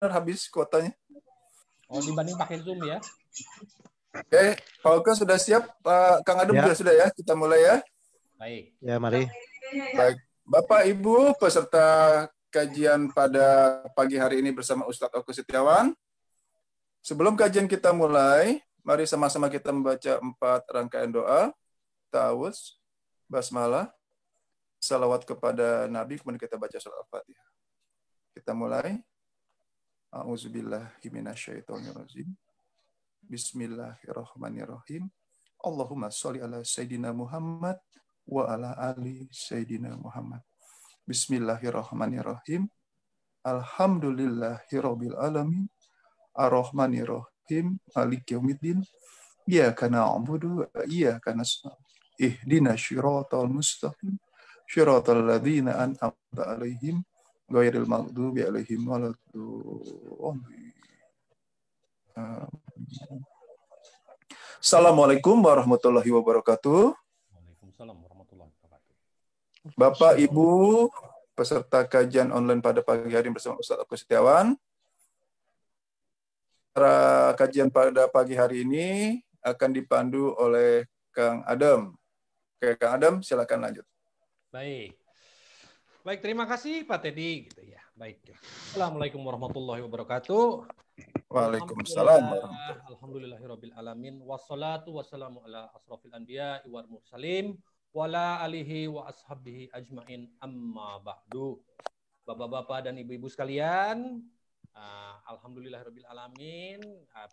habis kuotanya. Oh, dibanding pakai Zoom ya? Oke, Pak Oke sudah siap? Kang Adem juga sudah ya? Kita mulai ya? Baik. Ya, mari. Baik. Bapak, Ibu, peserta kajian pada pagi hari ini bersama Ustadz Oke Setiawan. Sebelum kajian kita mulai, mari sama-sama kita membaca 4 rangkaian doa, ta'awudz, basmalah, salawat kepada Nabi, kemudian kita baca surat Al-Fatihah. Kita mulai. A'udzubillahi minasyaitonirrajim. Bismillahirrahmanirrahim. Allahumma sholli ala Sayyidina Muhammad wa ala ali Sayyidina Muhammad. Bismillahirrahmanirrahim. Alhamdulillahirabbil alamin. Arrahmanirrahim. Maliki yaumiddin. Iyyaka na'budu wa iyyaka nasta'in. Ihdinas shiratal mustaqim. Shiratal ladzina an'amta 'alaihim ghairil maghdubi 'alaihim waladdallin. Assalamualaikum warahmatullahi wabarakatuh. Waalaikumsalam warahmatullahi wabarakatuh. Bapak, Ibu, peserta kajian online pada pagi hari bersama Ustadz Oke Setiawan. Para kajian pada pagi hari ini akan dipandu oleh Kang Adem. Oke, Kang Adem, silakan lanjut. Baik. Baik, terima kasih Pak Teddy gitu ya. Baik. Assalamualaikum warahmatullahi wabarakatuh. Waalaikumsalam. Alhamdulillahirabbil alamin wassalatu wassalamu ala asrofil anbiya wal mursalin wala alihi wa ashabihi ajmain amma ba'du. Bapak-bapak dan ibu-ibu sekalian, alhamdulillahirabbil alamin,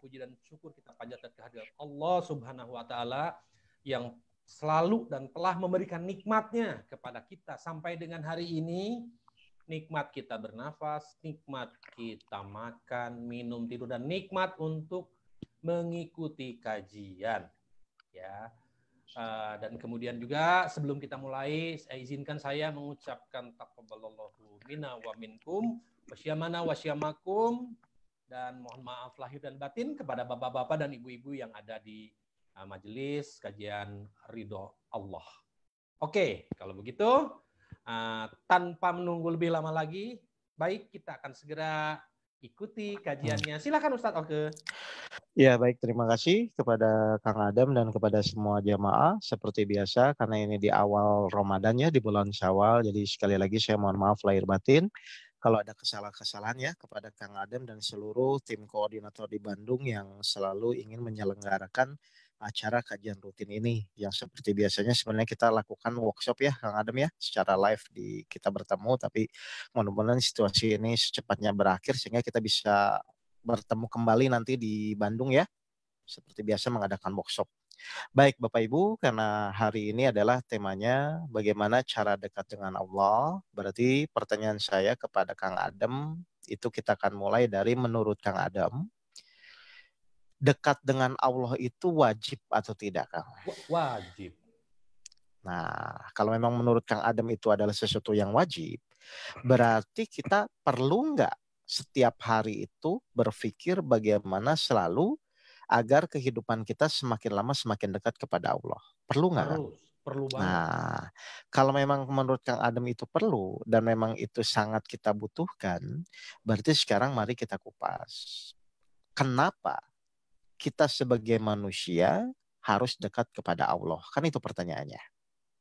puji dan syukur kita panjatkan kehadirat Allah Subhanahu wa taala yang selalu dan telah memberikan nikmatnya kepada kita sampai dengan hari ini. Nikmat kita bernafas, nikmat kita makan, minum, tidur, dan nikmat untuk mengikuti kajian. Ya, dan kemudian juga sebelum kita mulai, izinkan saya mengucapkan taqabbalallahu minna wa minkum, wasyamana wasyamakum, dan mohon maaf lahir dan batin kepada bapak-bapak dan ibu-ibu yang ada di majelis kajian ridho Allah. Oke, kalau begitu. Tanpa menunggu lebih lama lagi, baik kita akan segera ikuti kajiannya. Silakan Ustadz Oke. Ya, baik, terima kasih kepada Kang Adem dan kepada semua jamaah. Seperti biasa, karena ini di awal Ramadan ya, di bulan Syawal, jadi sekali lagi saya mohon maaf lahir batin kalau ada kesalahan-kesalahan ya kepada Kang Adem dan seluruh tim koordinator di Bandung yang selalu ingin menyelenggarakan acara kajian rutin ini yang seperti biasanya sebenarnya kita lakukan workshop ya Kang Adem ya secara live di kita bertemu, tapi mudah-mudahan situasi ini secepatnya berakhir sehingga kita bisa bertemu kembali nanti di Bandung ya seperti biasa mengadakan workshop. Baik Bapak Ibu, karena hari ini adalah temanya bagaimana cara dekat dengan Allah, berarti pertanyaan saya kepada Kang Adem itu kita akan mulai dari menurut Kang Adem, dekat dengan Allah itu wajib atau tidak, Kang? Wajib. Nah, kalau memang menurut Kang Adem itu adalah sesuatu yang wajib, berarti kita perlu nggak setiap hari itu berpikir bagaimana selalu agar kehidupan kita semakin lama semakin dekat kepada Allah? Perlu nggak, Kang? Perlu banget. Nah, kalau memang menurut Kang Adem itu perlu dan memang itu sangat kita butuhkan, berarti sekarang mari kita kupas. Kenapa kita sebagai manusia harus dekat kepada Allah? Kan itu pertanyaannya.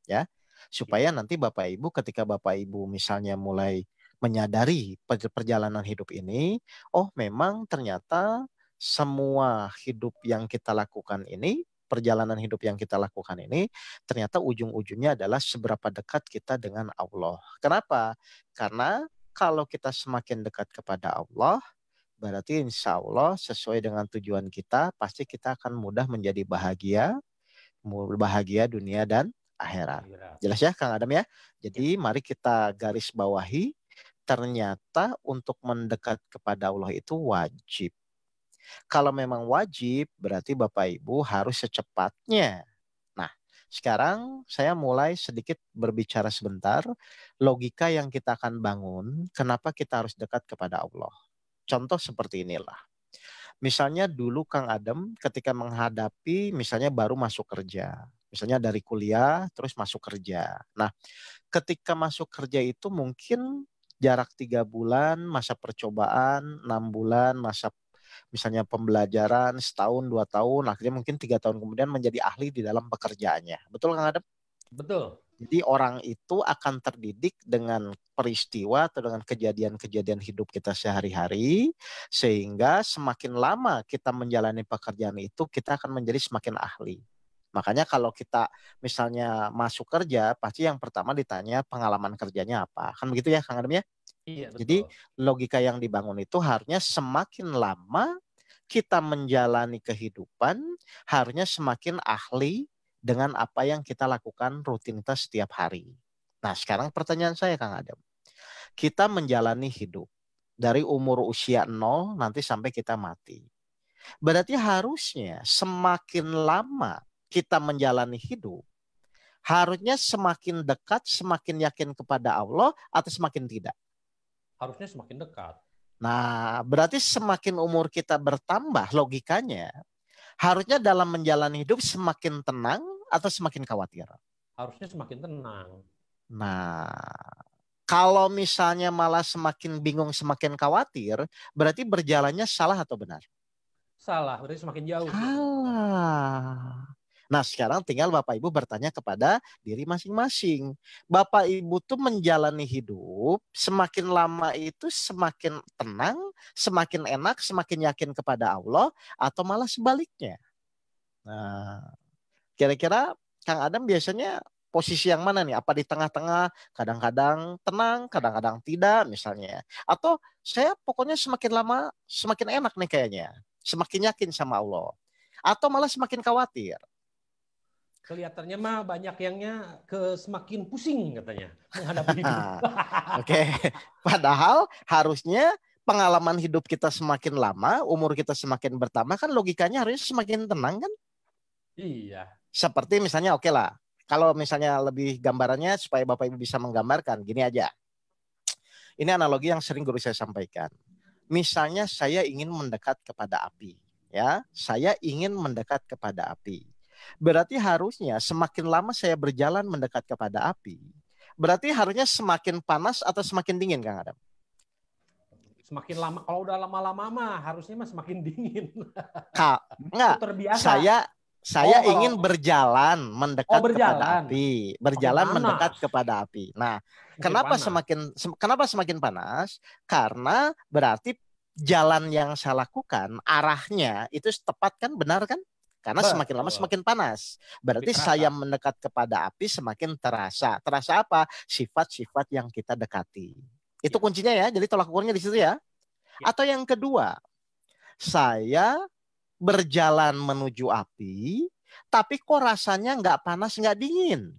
Ya, supaya nanti Bapak Ibu ketika Bapak Ibu misalnya mulai menyadari perjalanan hidup ini, oh memang ternyata semua hidup yang kita lakukan ini, perjalanan hidup yang kita lakukan ini, ternyata ujung-ujungnya adalah seberapa dekat kita dengan Allah. Kenapa? Karena kalau kita semakin dekat kepada Allah, berarti insya Allah sesuai dengan tujuan kita, pasti kita akan mudah menjadi bahagia dunia dan akhirat. Jelas ya Kang Adam ya? Jadi mari kita garis bawahi, ternyata untuk mendekat kepada Allah itu wajib. Kalau memang wajib, berarti Bapak Ibu harus secepatnya. Nah, sekarang saya mulai sedikit berbicara sebentar, logika yang kita akan bangun, kenapa kita harus dekat kepada Allah. Contoh seperti inilah. Misalnya dulu Kang Adem ketika menghadapi misalnya baru masuk kerja. Misalnya dari kuliah terus masuk kerja. Nah, ketika masuk kerja itu mungkin jarak 3 bulan, masa percobaan, 6 bulan, masa misalnya pembelajaran, setahun, 2 tahun, akhirnya mungkin 3 tahun kemudian menjadi ahli di dalam pekerjaannya. Betul Kang Adam? Betul. Jadi orang itu akan terdidik dengan peristiwa atau dengan kejadian-kejadian hidup kita sehari-hari, sehingga semakin lama kita menjalani pekerjaan itu, kita akan menjadi semakin ahli. Makanya kalau kita misalnya masuk kerja, pasti yang pertama ditanya pengalaman kerjanya apa. Kan begitu ya Kang Adam ya? Iya, Jadi betul. logika yang dibangun itu harusnya semakin lama kita menjalani kehidupan, harusnya semakin ahli dengan apa yang kita lakukan rutinitas setiap hari. Nah, sekarang pertanyaan saya Kang Adam. Kita menjalani hidup dari umur usia 0 nanti sampai kita mati. Berarti harusnya semakin lama kita menjalani hidup, harusnya semakin dekat, semakin yakin kepada Allah atau semakin tidak? Harusnya semakin dekat. Nah, berarti semakin umur kita bertambah logikanya, harusnya dalam menjalani hidup semakin tenang atau semakin khawatir? Harusnya semakin tenang. Nah, kalau misalnya malah semakin bingung, semakin khawatir, berarti berjalannya salah atau benar? Salah, berarti semakin jauh. Salah. Nah, sekarang tinggal Bapak Ibu bertanya kepada diri masing-masing. Bapak Ibu tuh menjalani hidup, semakin lama itu semakin tenang, semakin enak, semakin yakin kepada Allah, atau malah sebaliknya? Nah, kira-kira Kang Adam biasanya posisi yang mana nih? Apa di tengah-tengah, kadang-kadang tenang, kadang-kadang tidak misalnya. Atau saya pokoknya semakin lama semakin enak nih kayaknya. Semakin yakin sama Allah. Atau malah semakin khawatir. Kelihatannya mah banyak yangnya ke semakin pusing katanya menghadapi hidup. Oke. Padahal harusnya pengalaman hidup kita semakin lama, umur kita semakin bertambah, kan logikanya harusnya semakin tenang kan? Iya. Seperti misalnya oke lah. Kalau misalnya lebih gambarannya supaya Bapak Ibu bisa menggambarkan, gini aja. Ini analogi yang sering guru saya sampaikan. Misalnya saya ingin mendekat kepada api, ya. Saya ingin mendekat kepada api. Berarti harusnya semakin lama saya berjalan mendekat kepada api, berarti harusnya semakin panas atau semakin dingin, Kang Adam? Semakin lama, kalau udah lama-lama mah harusnya mah semakin dingin. Enggak, Terbiasa. saya ingin berjalan mendekat kepada berjalan. api, berjalan mendekat kepada api. Nah, kenapa semakin panas? Karena berarti jalan yang saya lakukan arahnya itu tepat kan, benar kan? Karena semakin lama semakin panas. Berarti saya mendekat kepada api semakin terasa. Terasa apa? Sifat-sifat yang kita dekati. Itu kuncinya ya. Jadi tolak ukurnya di situ ya. Atau yang kedua, saya berjalan menuju api, tapi kok rasanya nggak panas, nggak dingin.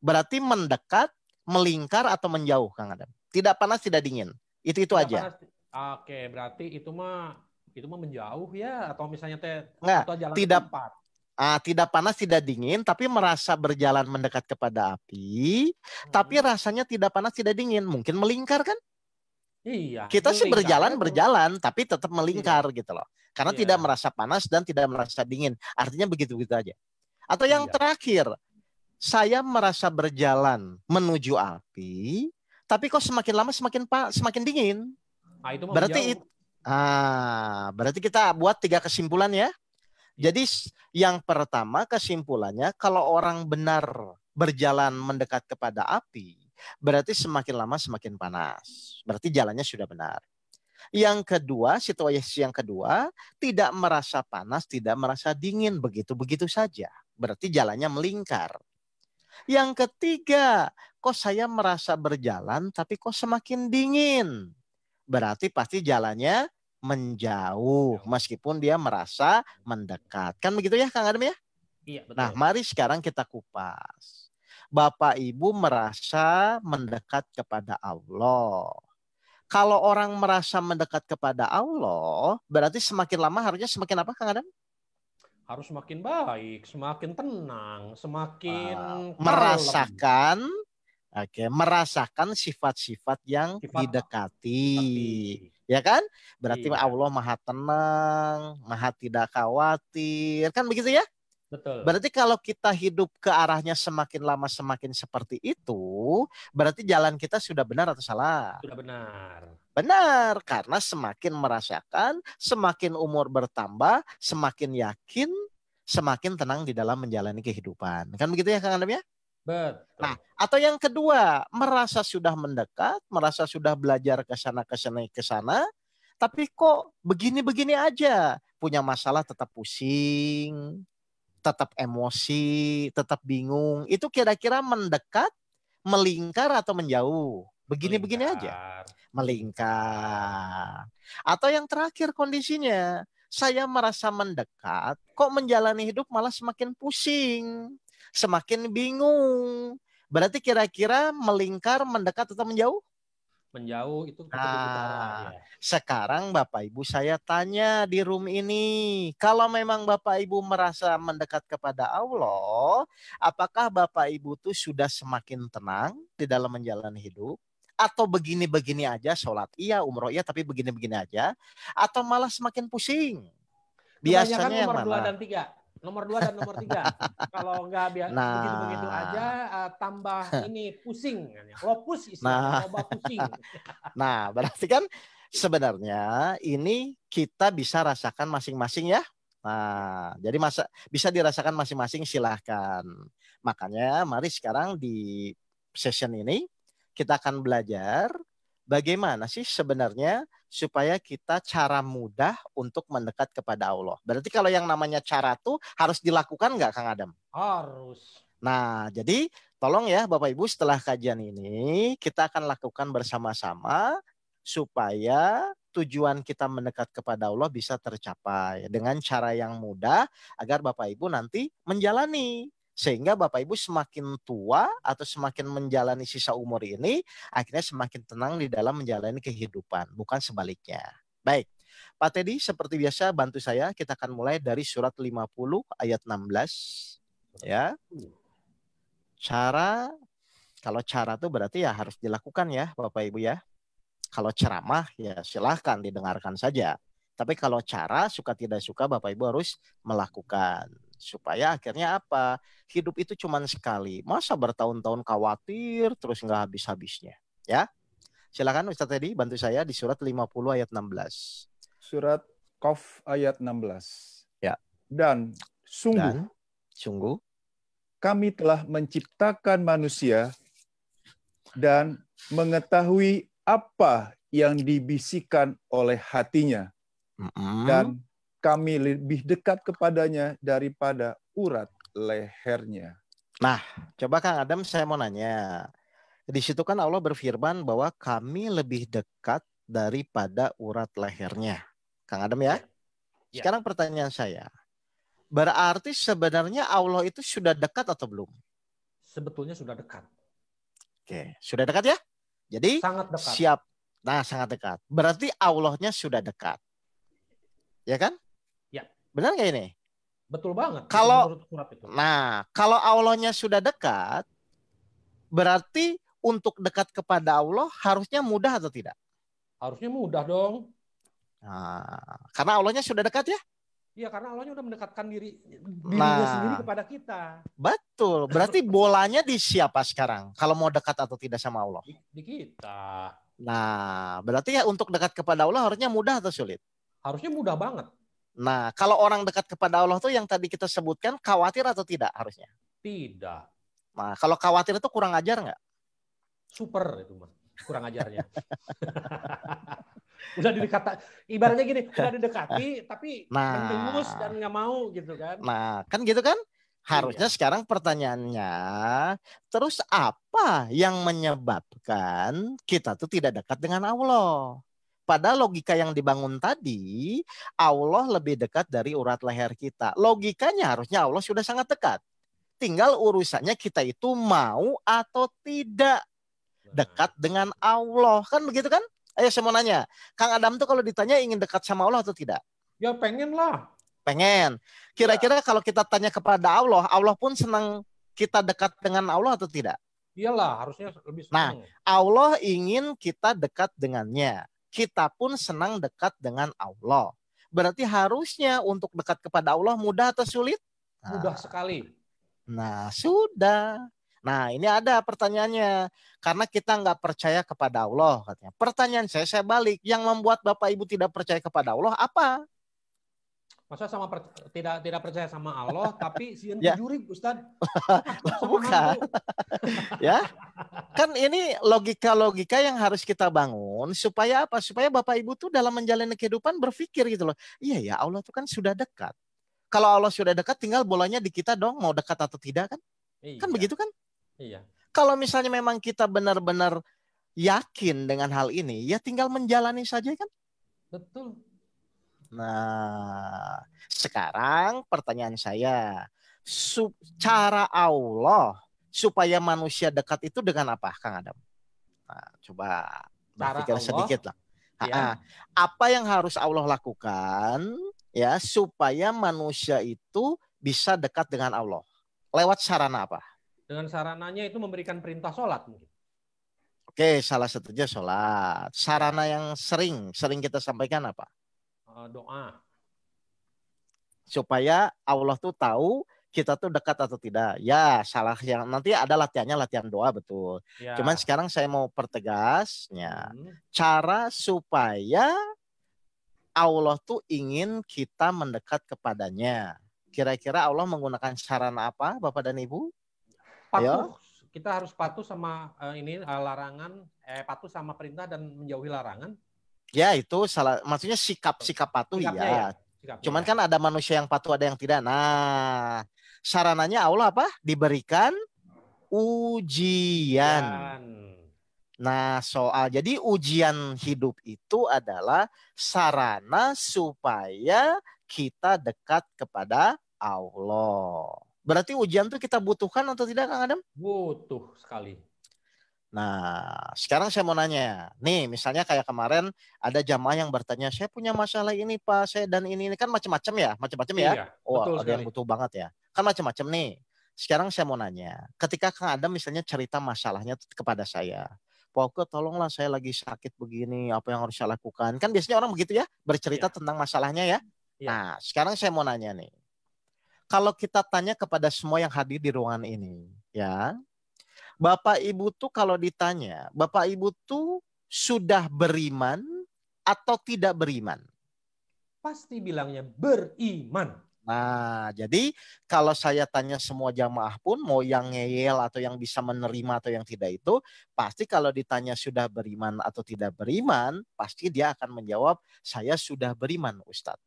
Berarti mendekat, melingkar, atau menjauh, Kang Adam. Tidak panas, tidak dingin. Itu aja. Panas. Oke, berarti itu mah menjauh ya, atau misalnya nggak, atau jalan tidak tempat. Tidak panas, tidak dingin, tapi merasa berjalan mendekat kepada api, tapi rasanya tidak panas, tidak dingin. Mungkin melingkar kan? Iya. Kita sih berjalan, tapi tetap melingkar gitu loh. Karena tidak merasa panas dan tidak merasa dingin. Artinya begitu-begitu aja. Atau yang terakhir, saya merasa berjalan menuju api, tapi kok semakin lama semakin dingin. Nah, itu berarti kita buat 3 kesimpulan ya. Jadi yang pertama kesimpulannya, kalau orang benar berjalan mendekat kepada api, berarti semakin lama semakin panas. Berarti jalannya sudah benar. Yang kedua, situasi yang kedua, tidak merasa panas, tidak merasa dingin, begitu-begitu saja. Berarti jalannya melingkar. Yang ketiga, kok saya merasa berjalan tapi kok semakin dingin. Berarti pasti jalannya menjauh meskipun dia merasa mendekat. Kan begitu ya Kang Adam ya? Iya, betul. Nah, mari sekarang kita kupas. Bapak Ibu merasa mendekat kepada Allah. Kalau orang merasa mendekat kepada Allah, berarti semakin lama harusnya semakin apa Kang Adam? Harus semakin baik, semakin tenang, semakin merasakan merasakan sifat-sifat yang didekati. Ya kan? Berarti Allah maha tenang, maha tidak khawatir. Kan begitu ya? Betul. Berarti kalau kita hidup ke arahnya semakin lama semakin seperti itu, berarti jalan kita sudah benar atau salah? Sudah benar. Benar, karena semakin merasakan, semakin umur bertambah, semakin yakin, semakin tenang di dalam menjalani kehidupan. Kan begitu ya Kang Adam ya? Betul. Nah, atau yang kedua, merasa sudah mendekat, merasa sudah belajar ke sana ke sana, tapi kok begini-begini aja, punya masalah tetap pusing, tetap emosi, tetap bingung. Itu kira-kira mendekat, melingkar atau menjauh? Begini-begini aja. Melingkar. Atau yang terakhir kondisinya, saya merasa mendekat, kok menjalani hidup malah semakin pusing, semakin bingung. Berarti kira-kira melingkar, mendekat atau menjauh? Menjauh itu ke kutub utara ya. Sekarang Bapak Ibu saya tanya di room ini, kalau memang Bapak Ibu merasa mendekat kepada Allah, apakah Bapak Ibu tuh sudah semakin tenang di dalam menjalani hidup? Atau begini-begini aja, sholat iya, umroh iya, tapi begini-begini aja? Atau malah semakin pusing? Kebanyakan Biasanya yang nomor 2 mana? dan 3. Nomor 2 dan nomor 3. Kalau nggak begitu-begitu aja, tambah ini pusing. Lopus istilahnya, loba pusing. Nah, berarti kan sebenarnya ini kita bisa rasakan masing-masing ya. Nah, jadi bisa dirasakan masing-masing silahkan. Makanya mari sekarang di session ini kita akan belajar bagaimana sih sebenarnya supaya kita cara mudah untuk mendekat kepada Allah. Berarti kalau yang namanya cara tuh harus dilakukan nggak Kang Adam? Harus. Nah, jadi tolong ya Bapak Ibu setelah kajian ini kita akan lakukan bersama-sama supaya tujuan kita mendekat kepada Allah bisa tercapai dengan cara yang mudah agar Bapak Ibu nanti menjalani. Sehingga Bapak Ibu semakin tua atau semakin menjalani sisa umur ini, akhirnya semakin tenang di dalam menjalani kehidupan, bukan sebaliknya. Baik, Pak Teddy seperti biasa bantu saya, kita akan mulai dari surat 50 ayat 16. Ya. Kalau cara itu berarti ya harus dilakukan ya Bapak Ibu ya. Kalau ceramah ya silahkan didengarkan saja. Tapi kalau cara suka tidak suka Bapak Ibu harus melakukan. Supaya akhirnya apa? Hidup itu cuma sekali. Masa bertahun-tahun khawatir terus nggak habis-habisnya. Ya. Silakan Ustadz Teddy bantu saya di surat 50 ayat 16. Surat Qaf ayat 16. Ya. Dan sungguh kami telah menciptakan manusia dan mengetahui apa yang dibisikkan oleh hatinya. Dan kami lebih dekat kepadanya daripada urat lehernya. Nah, coba Kang Adam saya mau nanya. Di situ kan Allah berfirman bahwa kami lebih dekat daripada urat lehernya. Kang Adam ya? Sekarang pertanyaan saya. Berarti sebenarnya Allah itu sudah dekat atau belum? Sebetulnya sudah dekat. Oke, sudah dekat ya? Jadi sangat dekat. Siap. Nah, sangat dekat. Berarti Allahnya sudah dekat. Ya kan? Ya. Benar nggak ini? Betul banget. Kalau kalau Allahnya sudah dekat, berarti untuk dekat kepada Allah harusnya mudah atau tidak? Harusnya mudah dong. Nah, karena Allahnya sudah dekat ya? Iya, karena Allahnya udah mendekatkan dirinya sendiri kepada kita. Betul. Berarti bolanya di siapa sekarang? Kalau mau dekat atau tidak sama Allah? Di kita. Nah, berarti ya untuk dekat kepada Allah harusnya mudah atau sulit? Harusnya mudah banget. Nah, kalau orang dekat kepada Allah tuh yang tadi kita sebutkan khawatir atau tidak harusnya? Tidak. Nah, kalau khawatir itu kurang ajar nggak? Super itu mah, kurang ajarnya. Udah didekati, ibaratnya gini, udah didekati tapi mendengus dan nggak mau gitu kan. Nah, kan gitu kan? Harusnya sekarang pertanyaannya, terus apa yang menyebabkan kita tuh tidak dekat dengan Allah? Pada logika yang dibangun tadi, Allah lebih dekat dari urat leher kita. Logikanya harusnya Allah sudah sangat dekat. Tinggal urusannya kita itu mau atau tidak dekat dengan Allah. Kan begitu kan? Ayo saya mau nanya, Kang Adam tuh kalau ditanya ingin dekat sama Allah atau tidak? Ya pengen lah. Pengen. Kira-kira kalau kita tanya kepada Allah, Allah pun senang kita dekat dengan Allah atau tidak? Iyalah, harusnya lebih senang. Nah, Allah ingin kita dekat dengannya. Kita pun senang dekat dengan Allah. Berarti harusnya untuk dekat kepada Allah mudah atau sulit? Mudah sekali. Nah, sudah. Nah, ini ada pertanyaannya. Karena kita nggak percaya kepada Allah, katanya. Pertanyaan saya balik. Yang membuat Bapak Ibu tidak percaya kepada Allah apa? Masa tidak percaya sama Allah, tapi sieun Ya. jurig, Ustaz. Bukan. Ya. Kan ini logika-logika yang harus kita bangun supaya apa? Supaya Bapak Ibu tuh dalam menjalani kehidupan berpikir gitu loh. Iya ya, Allah tuh kan sudah dekat. Kalau Allah sudah dekat, tinggal bolanya di kita dong, mau dekat atau tidak kan? Iya. Kan begitu kan? Iya. Kalau misalnya memang kita benar-benar yakin dengan hal ini, ya tinggal menjalani saja kan? Betul. Nah, sekarang pertanyaan saya, cara Allah supaya manusia dekat itu dengan apa, Kang Adam? Nah, coba berpikir sedikit lah. Ya. Apa yang harus Allah lakukan ya supaya manusia itu bisa dekat dengan Allah? Lewat sarana apa? Dengan sarananya itu memberikan perintah sholat mungkin. Oke, salah satunya sholat. Sarana yang sering kita sampaikan apa? Doa. Supaya Allah tuh tahu kita tuh dekat atau tidak. Ya, salah yang nanti ada latihan doa betul. Ya. Cuman sekarang saya mau pertegasnya. Cara supaya Allah tuh ingin kita mendekat kepadanya. Kira-kira Allah menggunakan sarana apa, Bapak dan Ibu? Patuh. Ayo. Kita harus patuh sama larangan, patuh sama perintah dan menjauhi larangan. Ya, itu salah, maksudnya sikap patuh ya. Cuman kan ada manusia yang patuh, ada yang tidak. Nah, sarananya Allah apa? Diberikan ujian. Nah, jadi ujian hidup itu adalah sarana supaya kita dekat kepada Allah. Berarti ujian itu kita butuhkan atau tidak, Kang Adam? Butuh sekali. Nah, sekarang saya mau nanya. Nih, misalnya kayak kemarin ada jamaah yang bertanya, saya punya masalah ini Pak, saya dan ini kan macam-macam ya, Iya, ya. Oh, ada yang butuh banget ya. Kan macam-macam nih. Sekarang saya mau nanya, ketika Kang Adam misalnya cerita masalahnya kepada saya, Pak, tolonglah saya lagi sakit begini, apa yang harus saya lakukan? Kan biasanya orang begitu ya, bercerita tentang masalahnya ya. Nah, sekarang saya mau nanya nih. Kalau kita tanya kepada semua yang hadir di ruangan ini, ya, Bapak Ibu tuh kalau ditanya, Bapak Ibu tuh sudah beriman atau tidak beriman? Pasti bilangnya beriman. Nah, jadi kalau saya tanya semua jamaah pun, mau yang ngeyel atau yang bisa menerima atau yang tidak itu, pasti kalau ditanya sudah beriman atau tidak beriman, pasti dia akan menjawab, saya sudah beriman Ustadz.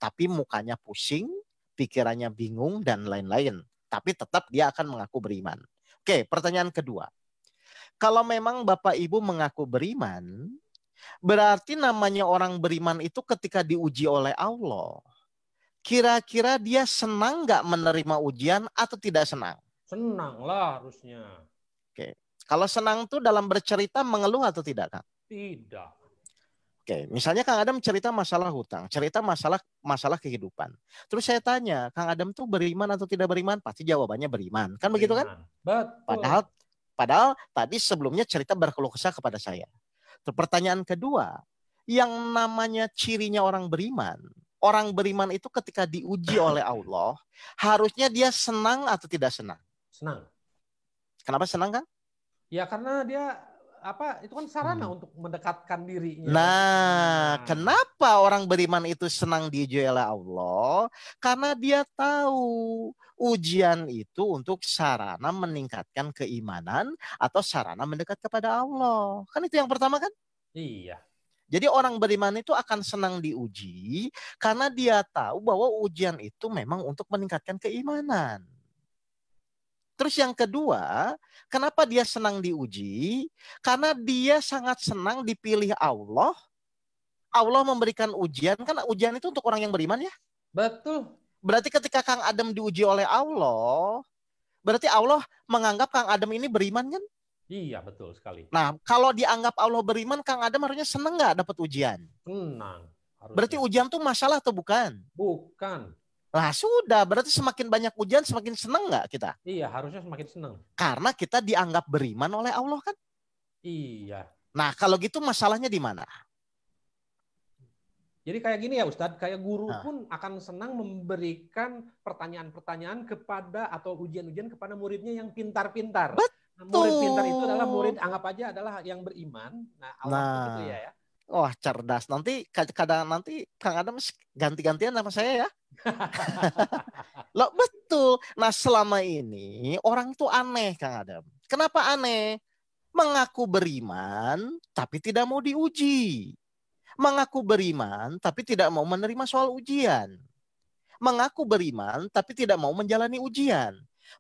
Tapi mukanya pusing, pikirannya bingung, dan lain-lain. Tapi tetap dia akan mengaku beriman. Oke, pertanyaan kedua. Kalau memang Bapak Ibu mengaku beriman, berarti namanya orang beriman itu ketika diuji oleh Allah, kira-kira dia senang nggak menerima ujian atau tidak senang? Senang lah harusnya. Oke, kalau senang tuh dalam bercerita mengeluh atau tidak, Kang? Tidak. Oke, misalnya Kang Adam cerita masalah hutang, cerita masalah kehidupan. Terus saya tanya, Kang Adam tuh beriman atau tidak beriman? Pasti jawabannya beriman. Kan begitu kan? Betul. Padahal tadi sebelumnya cerita berkeluh kesah kepada saya. Terus pertanyaan kedua, yang namanya cirinya orang beriman itu ketika diuji oleh Allah, harusnya dia senang atau tidak senang? Senang. Kenapa senang, Kang? Ya karena dia itu kan sarana untuk mendekatkan dirinya. Nah, kenapa orang beriman itu senang diuji oleh Allah? Karena dia tahu ujian itu untuk sarana meningkatkan keimanan atau sarana mendekat kepada Allah. Kan itu yang pertama kan? Iya. Jadi orang beriman itu akan senang diuji karena dia tahu bahwa ujian itu memang untuk meningkatkan keimanan. Terus yang kedua, kenapa dia senang diuji? Karena dia sangat senang dipilih Allah. Allah memberikan ujian, kan ujian itu untuk orang yang beriman ya? Betul. Berarti ketika Kang Adam diuji oleh Allah, berarti Allah menganggap Kang Adam ini beriman kan? Iya, betul sekali. Nah, kalau dianggap Allah beriman, Kang Adam harusnya senang nggak dapat ujian? Senang. Harusnya. Berarti ujian itu masalah atau bukan? Bukan. Nah sudah, berarti semakin banyak ujian semakin senang nggak kita? Iya, harusnya semakin senang. Karena kita dianggap beriman oleh Allah kan? Iya. Nah kalau gitu masalahnya di mana? Jadi kayak gini ya Ustadz, kayak guru Nah. pun akan senang memberikan pertanyaan-pertanyaan kepada atau ujian-ujian kepada muridnya yang pintar-pintar. Nah, murid pintar itu adalah murid, anggap aja adalah yang beriman. Nah, Allah tuh gitu Nah, ya. wah cerdas. Nanti kadang nanti Kang Adam ganti-gantian sama saya ya. Loh, betul. Nah, selama ini orang itu aneh, Kang Adam. Kenapa aneh? Mengaku beriman tapi tidak mau diuji. Mengaku beriman tapi tidak mau menerima soal ujian. Mengaku beriman tapi tidak mau menjalani ujian.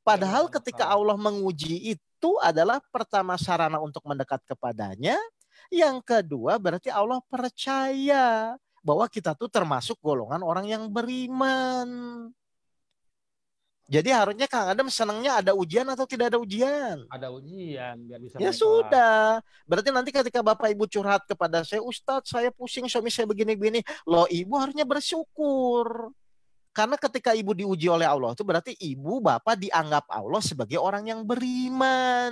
Padahal ketika Allah menguji itu adalah pertama sarana untuk mendekat kepadanya. Yang kedua berarti Allah percaya bahwa kita tuh termasuk golongan orang yang beriman. Jadi harusnya Kang Adam senangnya ada ujian atau tidak ada ujian? Ada ujian biar bisa Ya naik kelas. sudah. Berarti nanti ketika Bapak Ibu curhat kepada saya, Ustadz saya pusing suami saya begini-begini. Loh, Ibu harusnya bersyukur. Karena ketika Ibu diuji oleh Allah itu berarti Ibu Bapak dianggap Allah sebagai orang yang beriman.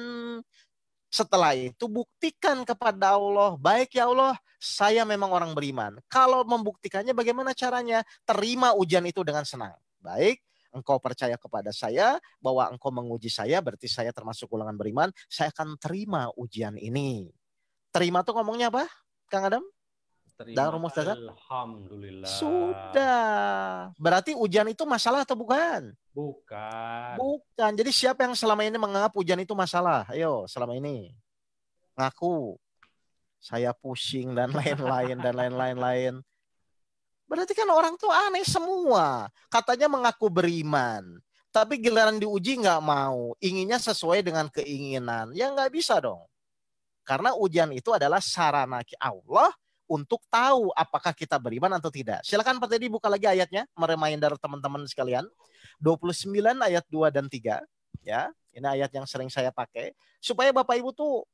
Setelah itu buktikan kepada Allah, baik ya Allah, saya memang orang beriman. Kalau membuktikannya bagaimana caranya? Terima ujian itu dengan senang. Baik, engkau percaya kepada saya bahwa engkau menguji saya, berarti saya termasuk golongan beriman, saya akan terima ujian ini. Terima tuh ngomongnya apa, Kang Adam? Dan rumus dasar? Alhamdulillah. Sudah. Berarti ujian itu masalah atau bukan? Bukan. Bukan. Jadi siapa yang selama ini menganggap ujian itu masalah? Ayo, selama ini. Ngaku. Saya pusing dan lain-lain dan lain-lain. Berarti kan orang tuh aneh semua. Katanya mengaku beriman. Tapi giliran diuji nggak mau. Inginnya sesuai dengan keinginan. Ya nggak bisa dong. Karena ujian itu adalah sarana Allah untuk tahu apakah kita beriman atau tidak. Silakan Pak Teddy buka lagi ayatnya. Mereminder teman-teman sekalian. 29 ayat 2 dan 3. Ya, ini ayat yang sering saya pakai. Supaya Bapak Ibu tuh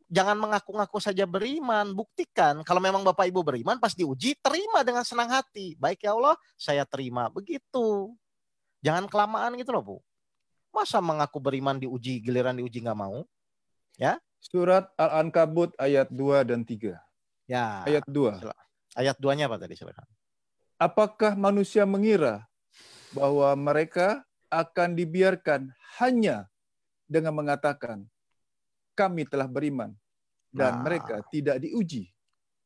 jangan mengaku-ngaku saja beriman, buktikan. Kalau memang Bapak Ibu beriman, pas diuji, terima dengan senang hati. Baik ya Allah, saya terima. Begitu. Jangan kelamaan gitu loh, Bu. Masa mengaku beriman diuji, giliran diuji nggak mau? Ya. Surat Al-Ankabut ayat 2 dan 3. Ya. Ayat 2. Ayat 2-nya apa tadi? Silakan. Apakah manusia mengira bahwa mereka akan dibiarkan hanya dengan mengatakan, kami telah beriman, dan mereka tidak diuji?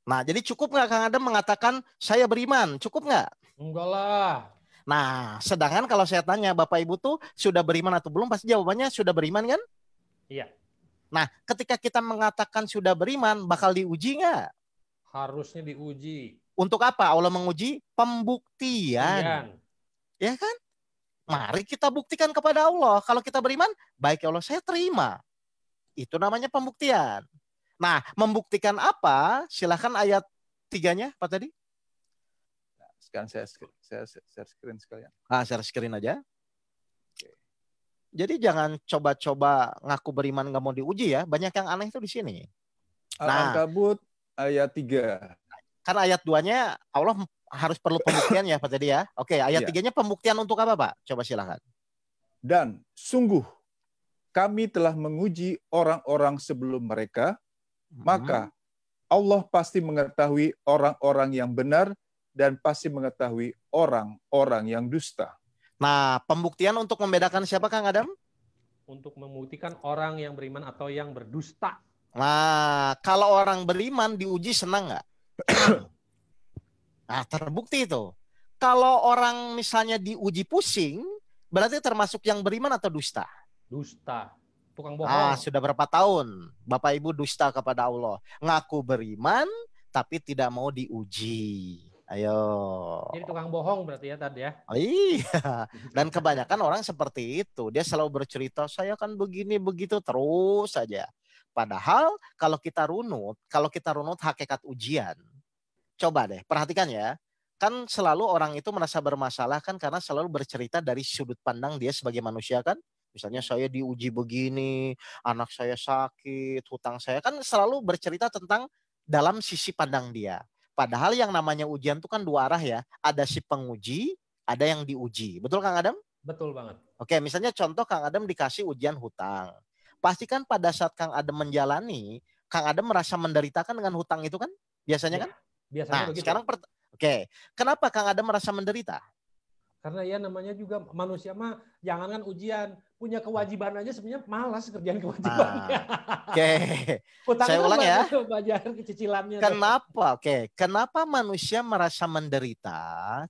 Nah, jadi cukup nggak Kang Adam mengatakan saya beriman? Cukup nggak? Enggak lah. Nah, sedangkan kalau saya tanya Bapak Ibu tuh sudah beriman atau belum, pasti jawabannya sudah beriman kan? Iya. Nah, ketika kita mengatakan sudah beriman, bakal diuji nggak? Harusnya diuji. Untuk apa Allah menguji? Pembuktian. Ya kan? Mari kita buktikan kepada Allah. Kalau kita beriman, baik ya Allah, saya terima. Itu namanya pembuktian. Nah, membuktikan apa? Silahkan ayat 3-nya, Pak tadi. Sekarang saya share screen sekalian. Share screen aja. Jadi jangan coba-coba ngaku beriman nggak mau diuji ya. Banyak yang aneh itu di sini. Al-Ankabut ayat 3. Karena ayat 2-nya Allah harus perlu pembuktian ya Pak tadi ya. Oke, ayat 3-nya pembuktian untuk apa Pak? Coba silakan. Dan sungguh kami telah menguji orang-orang sebelum mereka, maka Allah pasti mengetahui orang-orang yang benar dan pasti mengetahui orang-orang yang dusta. Nah, pembuktian untuk membedakan siapa Kang Adam? Untuk membuktikan orang yang beriman atau yang berdusta. Nah, kalau orang beriman diuji senang nggak? Nah, terbukti itu. Kalau orang misalnya diuji pusing, berarti termasuk yang beriman atau dusta? Dusta. Tukang bohong. Sudah berapa tahun Bapak Ibu dusta kepada Allah? Ngaku beriman, tapi tidak mau diuji. Ayo. Jadi tukang bohong berarti ya tadi ya. Oh, iya. Dan kebanyakan orang seperti itu. Dia selalu bercerita, saya kan begini begitu terus saja. Padahal kalau kita runut hakikat ujian. Coba deh, perhatikan ya. Kan selalu orang itu merasa bermasalah kan karena selalu bercerita dari sudut pandang dia sebagai manusia kan. Misalnya saya diuji begini, anak saya sakit, hutang saya kan selalu bercerita tentang dalam sisi pandang dia. Padahal yang namanya ujian itu kan dua arah ya. Ada si penguji, ada yang diuji. Betul Kang Adam? Betul banget. Oke, misalnya contoh Kang Adam dikasih ujian hutang. Pastikan pada saat Kang Adam menjalani, Kang Adam merasa menderitakan dengan hutang itu kan? Biasanya kan? Biasanya Nah, begitu. sekarang Oke, kenapa Kang Adam merasa menderita? Karena ya namanya juga manusia mah jangankan ujian, punya kewajiban aja sebenarnya malas kerjaan kewajibannya. Oke, Utang saya itu ulang ya. bayaran cicilannya tuh. Kenapa? Oke, kenapa manusia merasa menderita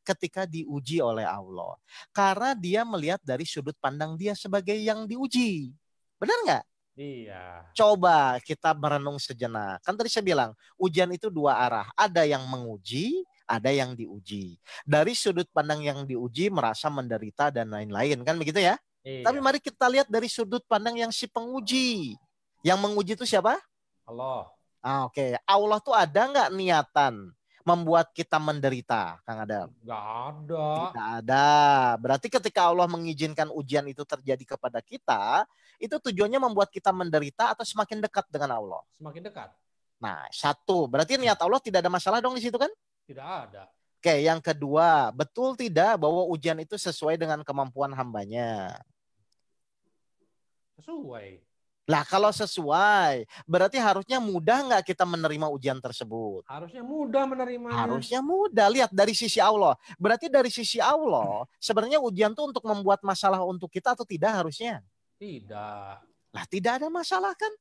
ketika diuji oleh Allah? Karena dia melihat dari sudut pandang dia sebagai yang diuji. Benar nggak? Iya. Coba kita merenung sejenak. Kan tadi saya bilang, ujian itu dua arah. Ada yang menguji, ada yang diuji. Dari sudut pandang yang diuji merasa menderita dan lain-lain. Kan begitu ya? Tapi Iya. mari kita lihat dari sudut pandang yang si penguji. Yang menguji itu siapa? Allah. Oke. Allah tuh ada nggak niatan membuat kita menderita, Kang Adam? Nggak ada. Tidak ada. Berarti ketika Allah mengizinkan ujian itu terjadi kepada kita, itu tujuannya membuat kita menderita atau semakin dekat dengan Allah. Semakin dekat. Nah, satu. Berarti niat Allah tidak ada masalah dong di situ kan? Tidak ada. Oke, yang kedua, betul tidak bahwa ujian itu sesuai dengan kemampuan hambanya? Sesuai. Lah kalau sesuai, berarti harusnya mudah nggak kita menerima ujian tersebut? Harusnya mudah menerimanya. Harusnya mudah. Lihat dari sisi Allah. Berarti dari sisi Allah, sebenarnya ujian itu untuk membuat masalah untuk kita atau tidak harusnya? Tidak. Lah tidak ada masalah kan?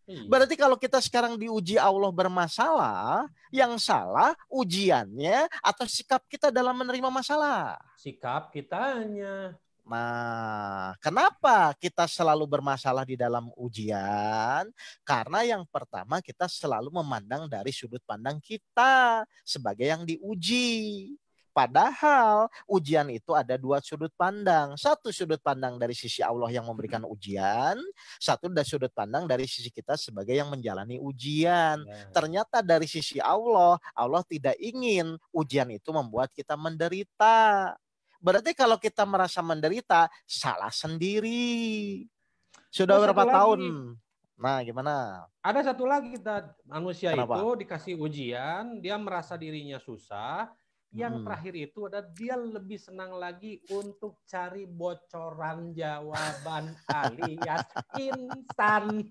Iya. Berarti kalau kita sekarang diuji Allah bermasalah, yang salah ujiannya atau sikap kita dalam menerima masalah? Sikap kitanya. Nah, kenapa kita selalu bermasalah di dalam ujian? Karena yang pertama kita selalu memandang dari sudut pandang kita sebagai yang diuji. Padahal ujian itu ada dua sudut pandang. Satu sudut pandang dari sisi Allah yang memberikan ujian. Satu dari sudut pandang dari sisi kita sebagai yang menjalani ujian. Ya. Ternyata dari sisi Allah, Allah tidak ingin ujian itu membuat kita menderita. Berarti kalau kita merasa menderita, salah sendiri. Sudah Terus berapa satu tahun? lagi. Nah, gimana? Ada satu lagi kita manusia Kenapa? itu dikasih ujian, dia merasa dirinya susah. Yang terakhir itu ada dia lebih senang lagi untuk cari bocoran jawaban alias instan.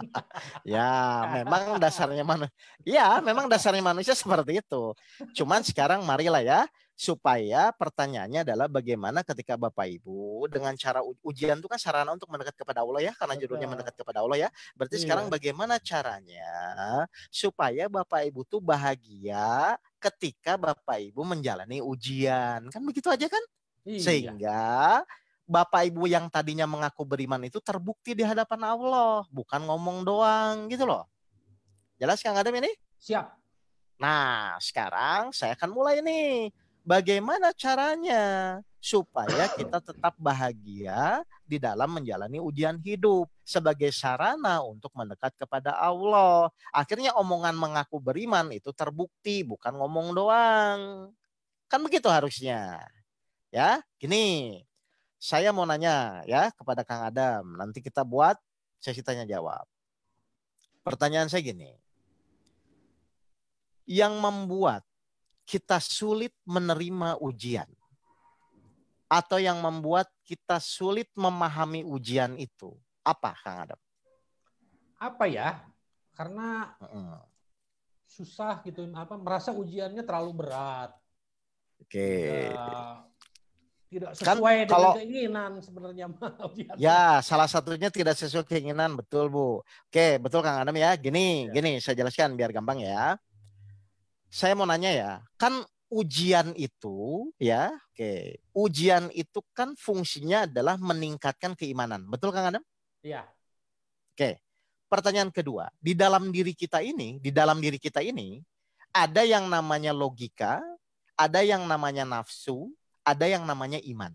Ya, memang dasarnya manusia. Ya, memang dasarnya manusia seperti itu. Cuman sekarang marilah ya, supaya pertanyaannya adalah bagaimana ketika Bapak Ibu dengan cara ujian itu kan sarana untuk mendekat kepada Allah ya, karena judulnya mendekat kepada Allah ya. Berarti sekarang bagaimana caranya supaya Bapak Ibu tuh bahagia ketika Bapak Ibu menjalani ujian. Kan begitu aja kan? Iya. Sehingga Bapak Ibu yang tadinya mengaku beriman itu terbukti di hadapan Allah. Bukan ngomong doang gitu loh. Jelas Kang Adam ini? Siap. Nah sekarang saya akan mulai nih. Bagaimana caranya supaya kita tetap bahagia di dalam menjalani ujian hidup sebagai sarana untuk mendekat kepada Allah. Akhirnya omongan mengaku beriman itu terbukti, bukan ngomong doang. Kan begitu harusnya. Ya, gini. Saya mau nanya ya kepada Kang Adam. Nanti kita buat sesi tanya jawab. Pertanyaan saya gini. Yang membuat kita sulit menerima ujian atau yang membuat kita sulit memahami ujian itu apa, Kang Adam? Apa ya? Karena susah gitu, merasa ujiannya terlalu berat. Oke. Tidak sesuai dengan keinginan sebenarnya. Ya, salah satunya tidak sesuai keinginan, betul Bu. Oke, betul Kang Adam ya. Gini saya jelaskan biar gampang ya. Saya mau nanya ya, kan ujian itu ya, ujian itu kan fungsinya adalah meningkatkan keimanan. Betul Kang Adam? Iya. Oke. Pertanyaan kedua, di dalam diri kita ini ada yang namanya logika, ada yang namanya nafsu, ada yang namanya iman.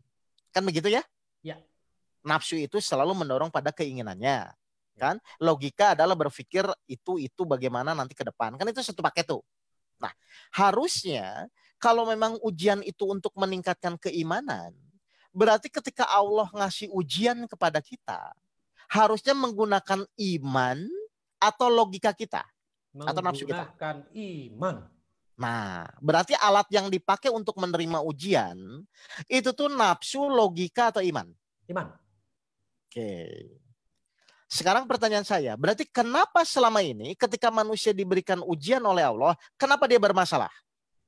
Kan begitu ya? Iya. Nafsu itu selalu mendorong pada keinginannya. Kan? Logika adalah berpikir itu bagaimana nanti ke depan. Kan itu satu paket tuh. Nah, harusnya kalau memang ujian itu untuk meningkatkan keimanan, berarti ketika Allah ngasih ujian kepada kita, harusnya menggunakan iman atau logika kita atau nafsu kita. Menggunakan iman. Nah, berarti alat yang dipakai untuk menerima ujian itu tuh nafsu, logika atau iman? Iman. Oke. Sekarang pertanyaan saya, berarti kenapa selama ini ketika manusia diberikan ujian oleh Allah, kenapa dia bermasalah?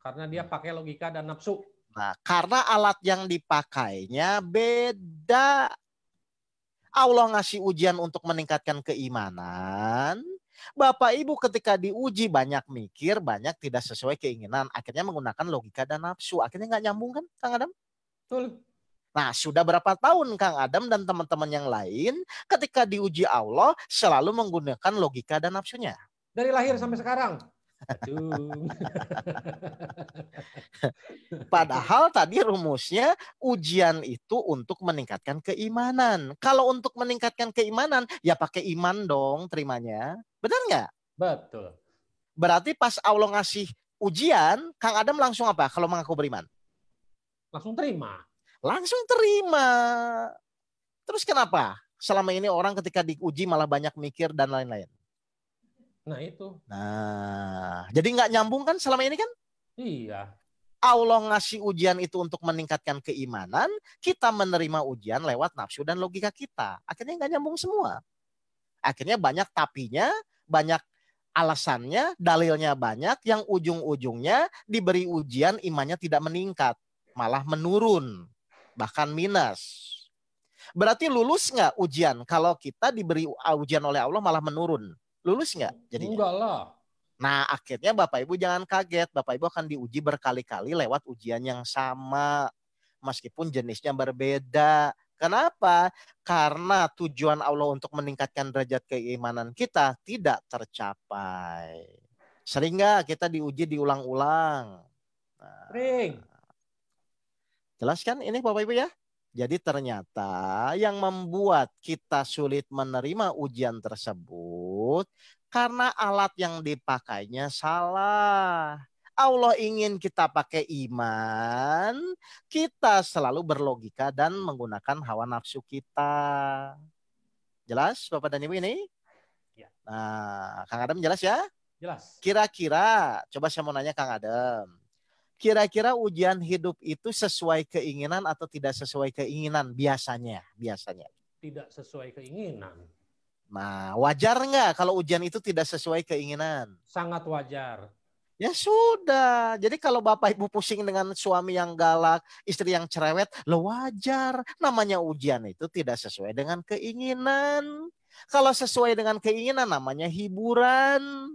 Karena dia pakai logika dan nafsu. Nah, karena alat yang dipakainya beda. Allah ngasih ujian untuk meningkatkan keimanan. Bapak Ibu ketika diuji banyak mikir, banyak tidak sesuai keinginan. Akhirnya menggunakan logika dan nafsu. Akhirnya nggak nyambung kan Kang Adam? Betul. Nah, sudah berapa tahun Kang Adam dan teman-teman yang lain ketika diuji Allah selalu menggunakan logika dan nafsunya. Dari lahir sampai sekarang. Aduh. Padahal tadi rumusnya ujian itu untuk meningkatkan keimanan. Kalau untuk meningkatkan keimanan, ya pakai iman dong terimanya. Benar nggak? Betul. Berarti pas Allah ngasih ujian, Kang Adam langsung apa kalau mengaku beriman? Langsung terima. Langsung terima. Terus kenapa? Selama ini orang ketika diuji malah banyak mikir dan lain-lain. Nah itu. Nah, jadi nggak nyambung kan selama ini kan? Iya. Allah ngasih ujian itu untuk meningkatkan keimanan, kita menerima ujian lewat nafsu dan logika kita. Akhirnya nggak nyambung semua. Akhirnya banyak tapinya, banyak alasannya, dalilnya banyak, yang ujung-ujungnya diberi ujian imannya tidak meningkat, malah menurun, bahkan minus. Berarti lulus nggak ujian? Kalau kita diberi ujian oleh Allah malah menurun, lulus nggak jadinya? Enggak lah. Nah, akhirnya Bapak Ibu jangan kaget. Bapak Ibu akan diuji berkali-kali lewat ujian yang sama. Meskipun jenisnya berbeda. Kenapa? Karena tujuan Allah untuk meningkatkan derajat keimanan kita tidak tercapai. Sehingga kita diuji diulang-ulang. Nah, jelas kan ini Bapak Ibu ya? Jadi ternyata yang membuat kita sulit menerima ujian tersebut karena alat yang dipakainya salah. Allah ingin kita pakai iman, kita selalu berlogika dan menggunakan hawa nafsu kita. Jelas Bapak dan Ibu ini? Ya. Nah, Kang Adam jelas ya? Jelas. Kira-kira, coba saya mau nanya Kang Adam. Kira-kira ujian hidup itu sesuai keinginan atau tidak sesuai keinginan biasanya? Tidak sesuai keinginan. Nah, wajar nggak kalau ujian itu tidak sesuai keinginan? Sangat wajar. Ya sudah. Jadi kalau Bapak Ibu pusing dengan suami yang galak, istri yang cerewet, lo wajar. Namanya ujian itu tidak sesuai dengan keinginan. Kalau sesuai dengan keinginan namanya hiburan.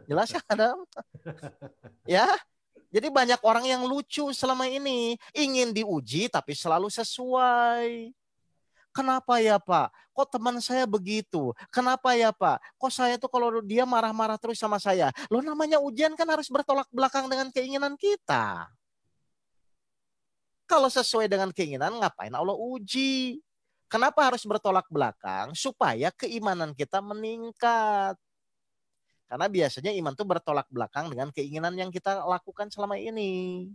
Jelas ya, Adam? Ya. Jadi banyak orang yang lucu selama ini. Ingin diuji tapi selalu sesuai. Kenapa ya Pak? Kok teman saya begitu? Kenapa ya Pak? Kok saya tuh kalau dia marah-marah terus sama saya? Loh namanya ujian kan harus bertolak belakang dengan keinginan kita. Kalau sesuai dengan keinginan ngapain Allah uji? Kenapa harus bertolak belakang? Supaya keimanan kita meningkat. Karena biasanya iman itu bertolak belakang dengan keinginan yang kita lakukan selama ini.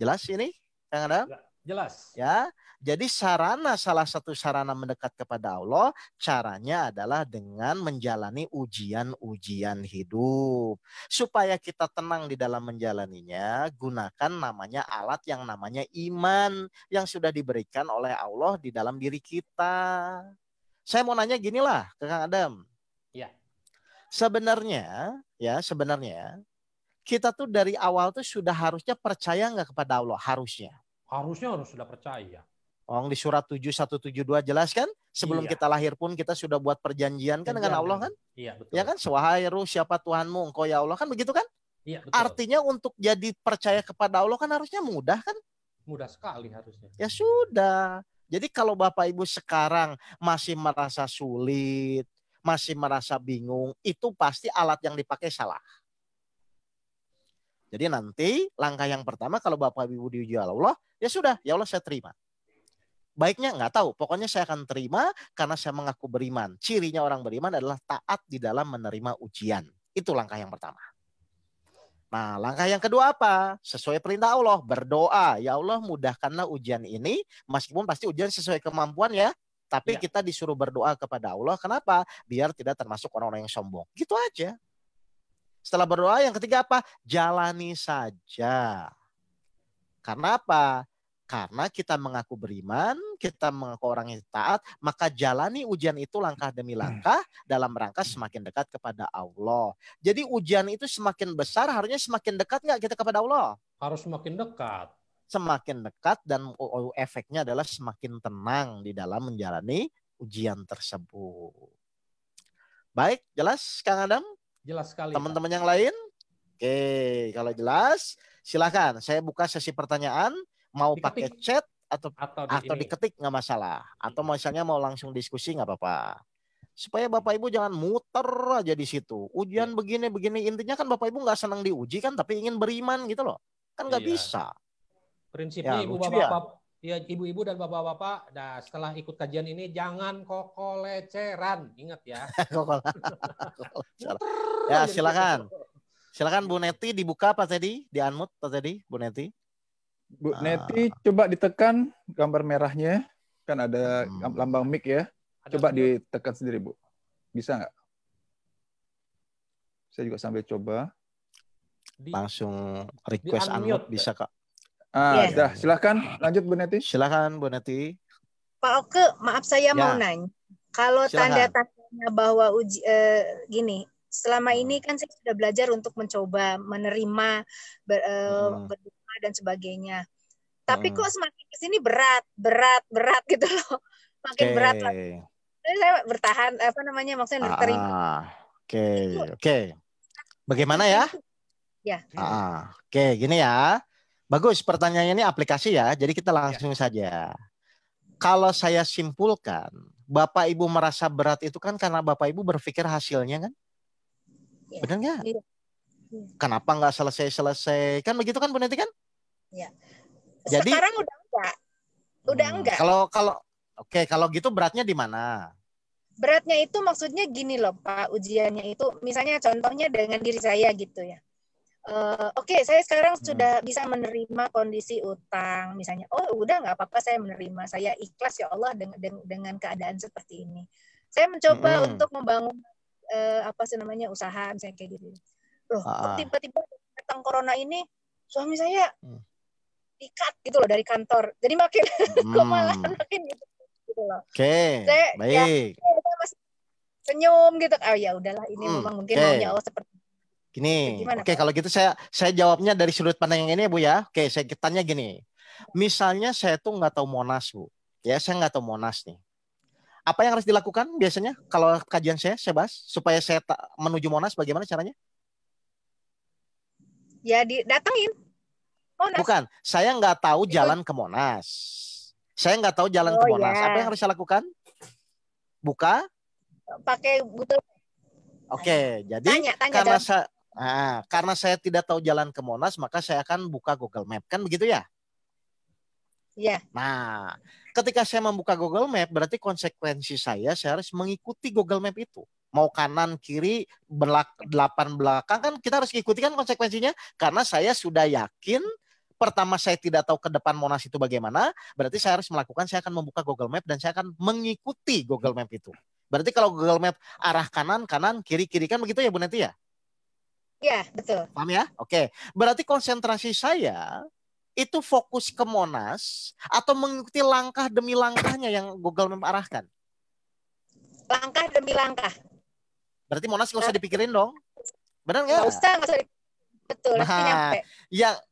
Jelas ini? Kang Adam? Jelas. Ya, jadi salah satu sarana mendekat kepada Allah, caranya adalah dengan menjalani ujian-ujian hidup. Supaya kita tenang di dalam menjalaninya, gunakan namanya alat yang namanya iman yang sudah diberikan oleh Allah di dalam diri kita. Saya mau nanya ginilah ke Kang Adam. Ya. Sebenarnya kita tuh dari awal tuh sudah harusnya percaya nggak kepada Allah? Harusnya harus sudah percaya. Di surat 7172 jelas kan? Sebelum kita lahir pun kita sudah buat perjanjian kan dengan Allah kan? Iya, betul. Ya kan? Wahai ruh, siapa Tuhanmu? Engkau ya Allah kan begitu kan? Iya, betul. Artinya untuk jadi percaya kepada Allah kan harusnya mudah kan? Mudah sekali harusnya. Ya sudah. Jadi kalau Bapak Ibu sekarang masih merasa sulit, masih merasa bingung, itu pasti alat yang dipakai salah. Jadi nanti langkah yang pertama kalau Bapak Ibu diuji Allah, ya sudah, ya Allah saya terima. Baiknya nggak tahu, pokoknya saya akan terima karena saya mengaku beriman. Cirinya orang beriman adalah taat di dalam menerima ujian. Itu langkah yang pertama. Nah, langkah yang kedua apa? Sesuai perintah Allah, berdoa. Ya Allah mudahkanlah ujian ini, meskipun pasti ujian sesuai kemampuan ya. Tapi kita disuruh berdoa kepada Allah. Kenapa? Biar tidak termasuk orang-orang yang sombong. Gitu aja. Setelah berdoa yang ketiga apa? Jalani saja. Karena apa? Karena kita mengaku beriman, kita mengaku orang yang taat, maka jalani ujian itu langkah demi langkah dalam rangka semakin dekat kepada Allah. Jadi ujian itu semakin besar, harusnya semakin dekat nggak kita kepada Allah? Harus semakin dekat. Semakin dekat dan efeknya adalah semakin tenang di dalam menjalani ujian tersebut. Baik, jelas Kang Adam? Jelas sekali. Teman-teman yang lain? Oke, kalau jelas silakan. Saya buka sesi pertanyaan. Mau pakai chat atau diketik nggak masalah. Atau misalnya mau langsung diskusi nggak apa-apa. Supaya Bapak Ibu jangan muter aja di situ. Ujian begini-begini. Intinya kan Bapak Ibu nggak senang diuji kan, tapi ingin beriman gitu loh. Kan nggak bisa. Prinsipnya ibu-ibu dan bapak-bapak, setelah ikut kajian ini jangan kokoleceran. Ingat ya. Ya silakan. Silakan Bu Neti dibuka Pak Teddy, di-unmute Pak Teddy, Bu Neti. Bu Neti, coba ditekan gambar merahnya, kan ada lambang mic ya. Coba ditekan sendiri Bu, bisa nggak? Saya juga sambil coba. Langsung request unmute bisa Kak. Dah, silakan lanjut Bu Neti. Silakan Bu Neti. Pak Oke, maaf saya mau nanya. Kalau tanda-tandanya bahwa gini, selama ini kan saya sudah belajar untuk mencoba menerima berdoa dan sebagainya. Tapi kok semakin ke sini berat gitu loh. Makin berat lagi. Saya bertahan maksudnya terima. Oke. Bagaimana ya? Ya. Oke, gini ya. Bagus, pertanyaannya ini aplikasi ya. Jadi kita langsung saja. Kalau saya simpulkan, Bapak Ibu merasa berat itu kan karena Bapak Ibu berpikir hasilnya kan? Ya. Benar nggak? Ya. Kenapa nggak selesai-selesai? Kan begitu kan Bu Neti kan? Ya. Jadi sekarang udah enggak. Kalau gitu beratnya di mana? Beratnya itu maksudnya gini loh Pak, ujiannya itu misalnya contohnya dengan diri saya gitu ya. Saya sekarang sudah bisa menerima kondisi utang misalnya. Oh udah nggak apa-apa, saya menerima, saya ikhlas ya Allah dengan keadaan seperti ini. Saya mencoba untuk membangun usaha misalnya kayak gitu. Loh, tiba-tiba datang corona ini suami saya di-cut gitu loh dari kantor. Jadi makin kemalahan makin gitu loh. Oke, baik. Saya masih senyum gitu. Oh ya udahlah, ini memang mungkin maunya Allah seperti gini. Oke, kalau gitu saya jawabnya dari sudut pandang yang ini ya Bu ya. Oke, saya tanya gini. Misalnya saya tuh nggak tahu Monas Bu. Ya, saya nggak tahu Monas nih. Apa yang harus dilakukan biasanya kalau kajian saya bahas supaya saya menuju Monas, bagaimana caranya? Ya didatengin. Monas. Bukan, saya nggak tahu jalan ke Monas. Saya nggak tahu jalan ke Monas. Apa yang harus saya lakukan? Buka? Pakai Google. Oke, jadi karena saya tidak tahu jalan ke Monas, maka saya akan buka Google Map. Kan begitu ya? Iya. Nah, ketika saya membuka Google Map, berarti konsekuensi saya harus mengikuti Google Map itu. Mau kanan, kiri, delapan belakang, kan kita harus ikuti kan konsekuensinya. Karena saya sudah yakin, pertama saya tidak tahu ke depan Monas itu bagaimana, berarti saya harus melakukan, saya akan membuka Google Map dan saya akan mengikuti Google Map itu. Berarti kalau Google Map arah kanan, kiri, kan begitu ya Bu Neti ya? Iya, betul. Paham ya? Oke. Berarti konsentrasi saya itu fokus ke Monas atau mengikuti langkah demi langkahnya yang Google Map arahkan? Langkah demi langkah. Berarti Monas nggak usah dipikirin dong? Benar nggak? Nggak usah. Betul, nyampe.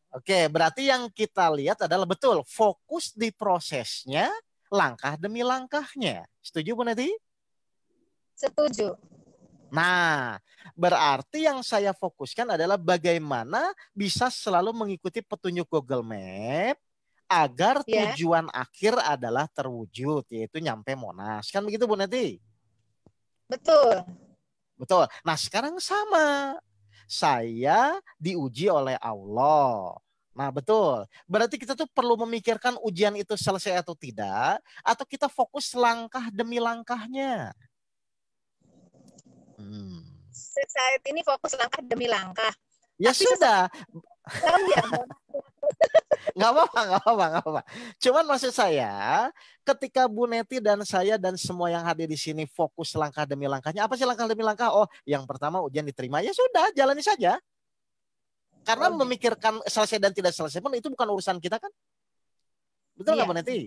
Oke, berarti yang kita lihat adalah betul fokus di prosesnya, langkah demi langkahnya. Setuju Bu Neti? Setuju. Nah, berarti yang saya fokuskan adalah bagaimana bisa selalu mengikuti petunjuk Google Map agar tujuan akhir adalah terwujud, yaitu nyampe Monas. Kan begitu Bu Neti? Betul. Nah, sekarang sama. Saya diuji oleh Allah. Nah, betul. Berarti kita tuh perlu memikirkan ujian itu selesai atau tidak, atau kita fokus langkah demi langkahnya. Saat ini fokus langkah demi langkah. Ya tapi sudah. Nggak apa-apa. Cuman maksud saya, ketika Bu Neti dan saya dan semua yang hadir di sini fokus langkah demi langkahnya. Apa sih langkah demi langkah? Oh, yang pertama ujian diterima. Ya sudah, jalani saja. Karena memikirkan selesai dan tidak selesai pun itu bukan urusan kita kan? Betul nggak Iya. Bu Neti?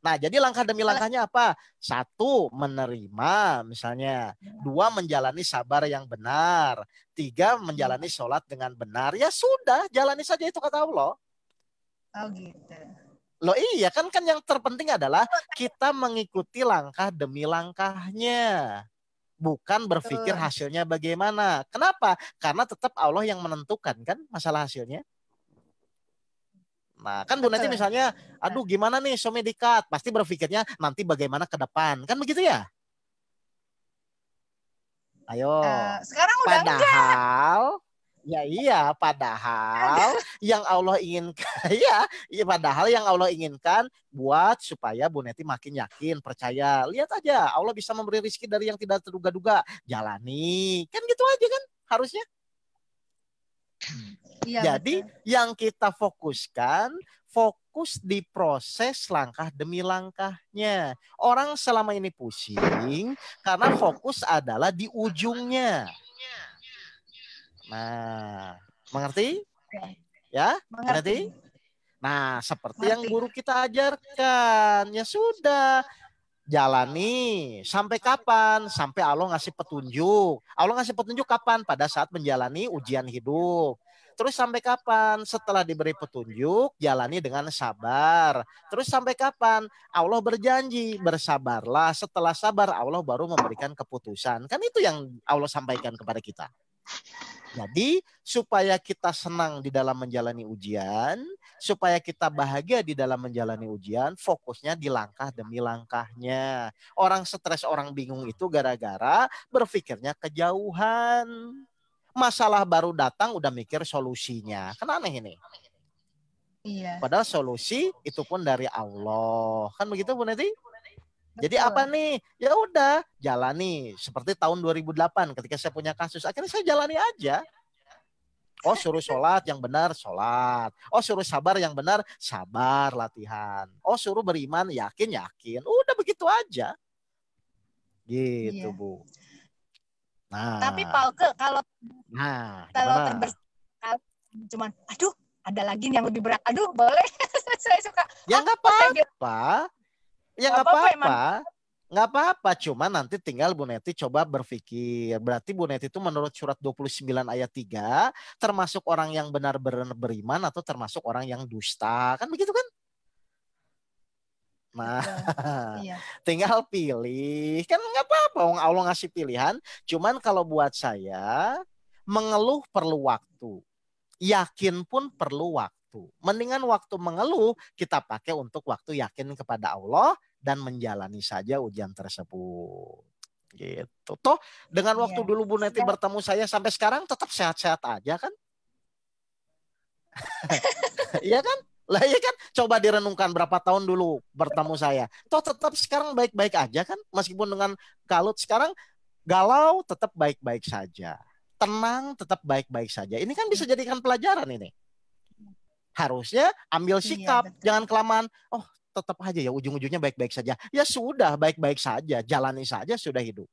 Nah, jadi langkah demi langkahnya apa? 1, menerima misalnya. 2, menjalani sabar yang benar. 3, menjalani sholat dengan benar. Ya sudah, jalani saja itu kata Allah. Oh gitu. Loh iya kan yang terpenting adalah kita mengikuti langkah demi langkahnya. Bukan berpikir Betul. hasilnya bagaimana. Kenapa? Karena tetap Allah yang menentukan kan masalah hasilnya. Nah, kan Bu Neti Betul. misalnya, aduh gimana nih suami dikat, pasti berpikirnya nanti bagaimana ke depan. Kan begitu ya? Ayo. Sekarang udah enggak. Padahal, ya iya, padahal yang Allah inginkan, ya padahal yang Allah inginkan buat supaya Bu Neti makin yakin, percaya. Lihat aja, Allah bisa memberi rezeki dari yang tidak terduga-duga. Jalani. Kan gitu aja kan harusnya. Iya, Jadi betul. yang kita fokuskan, fokus di proses langkah demi langkahnya. Orang selama ini pusing karena fokus adalah di ujungnya. Nah, mengerti? Oke. Ya, Mengerti. mengerti? Nah, seperti yang Mengerti. guru kita ajarkan, ya sudah, jalani. Sampai kapan? Sampai Allah ngasih petunjuk. Allah ngasih petunjuk kapan? Pada saat menjalani ujian hidup. Terus sampai kapan? Setelah diberi petunjuk, jalani dengan sabar. Terus sampai kapan? Allah berjanji, bersabarlah. Setelah sabar, Allah baru memberikan keputusan. Kan itu yang Allah sampaikan kepada kita. Jadi supaya kita senang di dalam menjalani ujian, supaya kita bahagia di dalam menjalani ujian, fokusnya di langkah demi langkahnya. Orang stres, orang bingung itu gara-gara berpikirnya kejauhan. Masalah baru datang udah mikir solusinya. Kan aneh ini. Iya. Padahal solusi itu pun dari Allah. Kan begitu Bu Neti? Jadi Betul. apa nih? Ya udah, jalani. Seperti tahun 2008 ketika saya punya kasus, akhirnya saya jalani aja. Oh suruh sholat yang benar, sholat. Oh suruh sabar yang benar, sabar latihan. Oh suruh beriman, yakin, yakin. Udah begitu aja. Gitu Iya. Bu. Nah, Tapi Pak Oke, kalau gimana? terbersih cuman aduh ada lagi nih yang lebih berat. Aduh, boleh. Saya suka. Ya nggak apa-apa. Ya nggak apa-apa. Nggak apa-apa, cuma nanti tinggal Bu Neti coba berpikir. Berarti Bu Neti itu menurut surat 29 ayat 3 termasuk orang yang benar-benar beriman atau termasuk orang yang dusta. Kan begitu kan? Nah, Iya. tinggal pilih. Kan nggak apa-apa, Allah ngasih pilihan. Cuman kalau buat saya, mengeluh perlu waktu. Yakin pun perlu waktu. Mendingan waktu mengeluh kita pakai untuk waktu yakin kepada Allah dan menjalani saja ujian tersebut. Gitu. Toh dengan waktu dulu Bu Neti bertemu saya sampai sekarang tetap sehat-sehat aja kan? Iya kan? Lah iya kan? Coba direnungkan berapa tahun dulu bertemu saya. Toh tetap sekarang baik-baik aja kan? Meskipun dengan kalut sekarang galau tetap baik-baik saja. Tenang tetap baik-baik saja. Ini kan bisa jadikan pelajaran ini. Harusnya ambil sikap, jangan kelamaan. Oh, tetap aja ya ujung-ujungnya baik-baik saja. Ya sudah, baik-baik saja, jalani saja sudah hidup.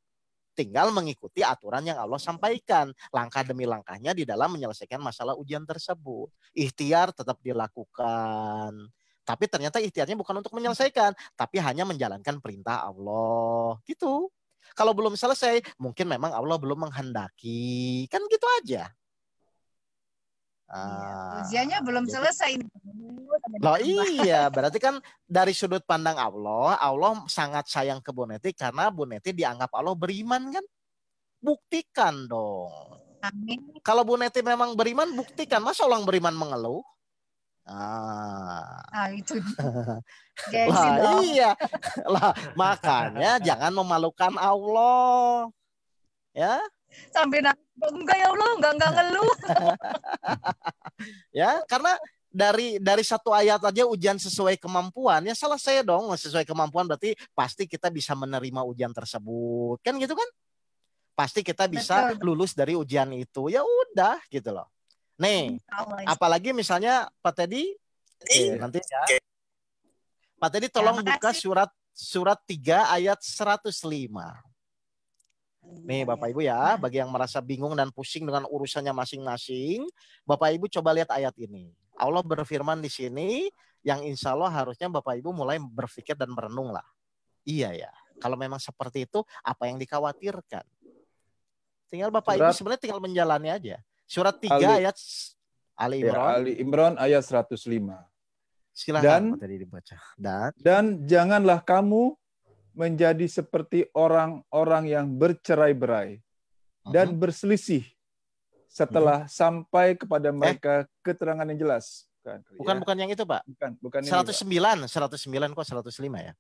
Tinggal mengikuti aturan yang Allah sampaikan, langkah demi langkahnya di dalam menyelesaikan masalah ujian tersebut. Ikhtiar tetap dilakukan. Tapi ternyata ikhtiarnya bukan untuk menyelesaikan, tapi hanya menjalankan perintah Allah. Gitu. Kalau belum selesai, mungkin memang Allah belum menghendaki. Kan gitu aja. Ujiannya belum selesai. Loh iya, berarti kan dari sudut pandang Allah, Allah sangat sayang ke Bu Neti karena Bu Neti dianggap Allah beriman kan? Buktikan dong. Amin. Kalau Bu Neti memang beriman, buktikan. Masa orang beriman mengeluh? Itu. Lah iya. Lah makanya jangan memalukan Allah. Ya. Sampai enggak ya Allah, enggak ngeluh. Ya, karena dari satu ayat aja ujian sesuai kemampuan, ya selesai dong. Sesuai kemampuan berarti pasti kita bisa menerima ujian tersebut. Kan gitu kan? Pasti kita bisa lulus dari ujian itu. Ya udah gitu loh. Nih, apalagi misalnya Pak Teddy, nanti ya. Pak Teddy tolong buka surat 3 ayat 105. Nih Bapak Ibu ya, bagi yang merasa bingung dan pusing dengan urusannya masing-masing, Bapak Ibu coba lihat ayat ini. Allah berfirman di sini yang insya Allah harusnya Bapak Ibu mulai berpikir dan merenung lah. Iya ya, kalau memang seperti itu apa yang dikhawatirkan? Tinggal Bapak Ibu sebenarnya tinggal menjalani aja. Surat 3 ayat Ali Imran. Ya, Ali Imran ayat 105. Silakan tadi dibaca. Dan janganlah kamu menjadi seperti orang-orang yang bercerai-berai dan berselisih setelah sampai kepada mereka keterangan yang jelas. Bukan yang itu, Pak. Bukan 109 kok 105 ya.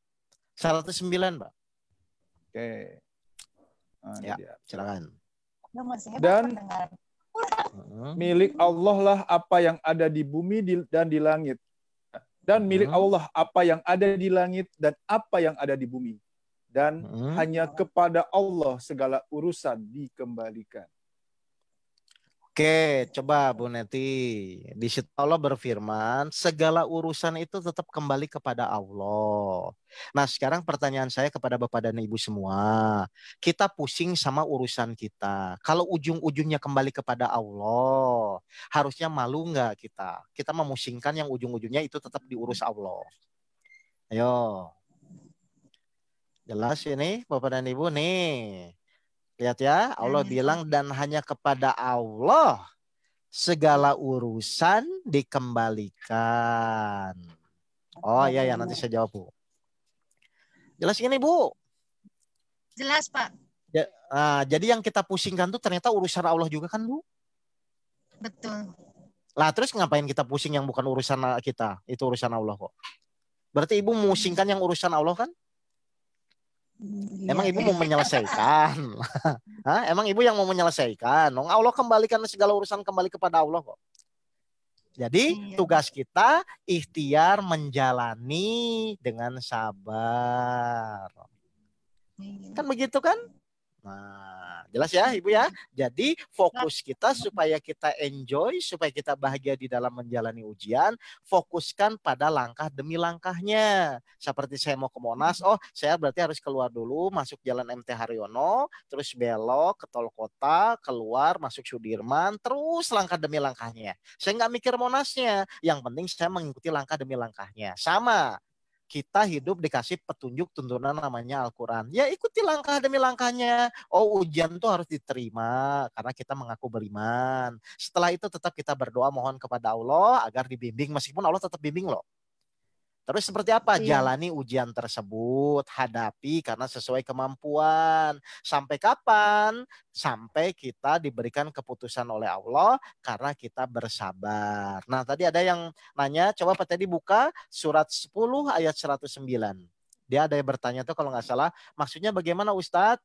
109, Pak. Oke. Ya, silakan. Dan milik Allah lah apa yang ada di bumi dan di langit. Dan milik Allah apa yang ada di langit dan apa yang ada di bumi. Dan hanya kepada Allah segala urusan dikembalikan. Oke, coba Bu Neti. Di situ Allah berfirman, segala urusan itu tetap kembali kepada Allah. Nah, sekarang pertanyaan saya kepada Bapak dan Ibu semua. Kita pusing sama urusan kita. Kalau ujung-ujungnya kembali kepada Allah, harusnya malu nggak kita? Kita memusingkan yang ujung-ujungnya itu tetap diurus Allah. Ayo. Jelas ini Bapak dan Ibu nih. Lihat ya, Allah bilang dan hanya kepada Allah segala urusan dikembalikan. Oh iya ya, nanti saya jawab Bu. Jelas ini Bu? Jelas Pak. Ya, jadi yang kita pusingkan tuh ternyata urusan Allah juga kan Bu? Betul. Lah terus ngapain kita pusing yang bukan urusan kita? Itu urusan Allah kok. Berarti Ibu memusingkan yang urusan Allah kan? Emang Ibu mau menyelesaikan? Hah? Emang Ibu yang mau menyelesaikan? Allah kembalikan segala urusan kembali kepada Allah kok. Jadi tugas kita ikhtiar menjalani dengan sabar. Kan begitu kan? Nah, jelas ya Ibu ya. Jadi fokus kita supaya kita enjoy, supaya kita bahagia di dalam menjalani ujian, fokuskan pada langkah demi langkahnya. Seperti saya mau ke Monas, saya berarti harus keluar dulu, masuk jalan MT Haryono, terus belok ke tol kota, keluar, masuk Sudirman, terus langkah demi langkahnya. Saya nggak mikir Monasnya, yang penting saya mengikuti langkah demi langkahnya. Sama. Kita hidup dikasih petunjuk tuntunan namanya Al-Quran. Ya ikuti langkah demi langkahnya. Ujian itu harus diterima karena kita mengaku beriman. Setelah itu tetap kita berdoa mohon kepada Allah agar dibimbing. Meskipun Allah tetap bimbing loh. Terus seperti apa? Jalani ujian tersebut, hadapi karena sesuai kemampuan. Sampai kapan? Sampai kita diberikan keputusan oleh Allah karena kita bersabar. Nah tadi ada yang nanya, coba Pak tadi buka surat 10 ayat 109. Dia ada yang bertanya tuh kalau nggak salah, maksudnya bagaimana Ustadz?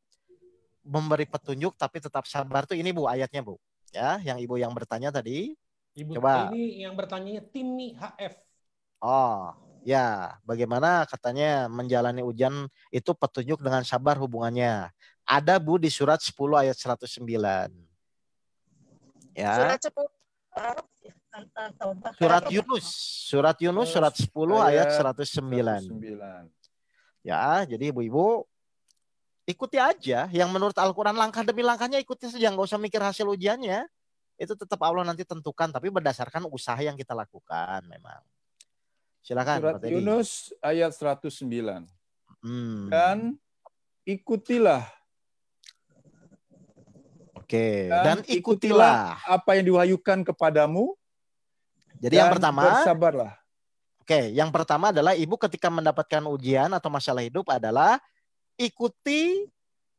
Memberi petunjuk tapi tetap sabar tuh ini Bu ayatnya Bu. Ya, yang Ibu yang bertanya tadi. Ibu coba. Ini yang bertanyanya Timmy HF. Ya, bagaimana katanya menjalani ujian itu petunjuk dengan sabar hubungannya. Ada Bu di surat 10 ayat 109. Ya. Surat Yunus surat 10 ayat 109. Ya, jadi Ibu-ibu ikuti aja yang menurut Al-Quran langkah demi langkahnya ikuti saja, nggak usah mikir hasil ujiannya. Itu tetap Allah nanti tentukan, tapi berdasarkan usaha yang kita lakukan memang. Silakan Surat Pak Teddy. Yunus ayat 109. Dan ikutilah. Oke. Dan ikutilah apa yang diwahyukan kepadamu. Jadi yang pertama. Bersabarlah. Oke. Yang pertama adalah Ibu ketika mendapatkan ujian atau masalah hidup adalah ikuti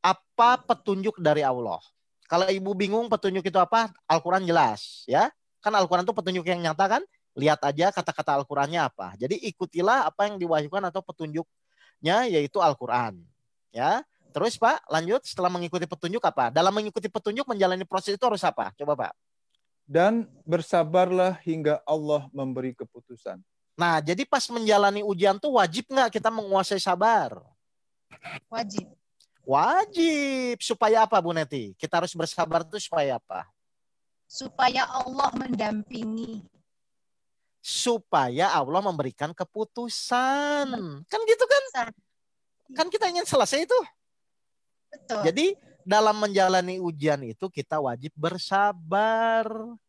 apa petunjuk dari Allah. Kalau Ibu bingung petunjuk itu apa, Al-Quran jelas, ya. Kan Al-Quran itu petunjuk yang nyata kan? Lihat aja kata-kata Al-Qurannya apa. Jadi ikutilah apa yang diwahyukan atau petunjuknya yaitu Al-Quran. Ya. Terus Pak, lanjut setelah mengikuti petunjuk apa? Dalam mengikuti petunjuk menjalani proses itu harus apa? Coba Pak. Dan bersabarlah hingga Allah memberi keputusan. Nah, jadi pas menjalani ujian tuh wajib nggak kita menguasai sabar? Wajib. Wajib. Supaya apa Bu Neti? Kita harus bersabar tuh supaya apa? Supaya Allah mendampingi. Supaya Allah memberikan keputusan. Kan gitu kan? Kan kita ingin selesai itu. Betul. Jadi dalam menjalani ujian itu kita wajib bersabar.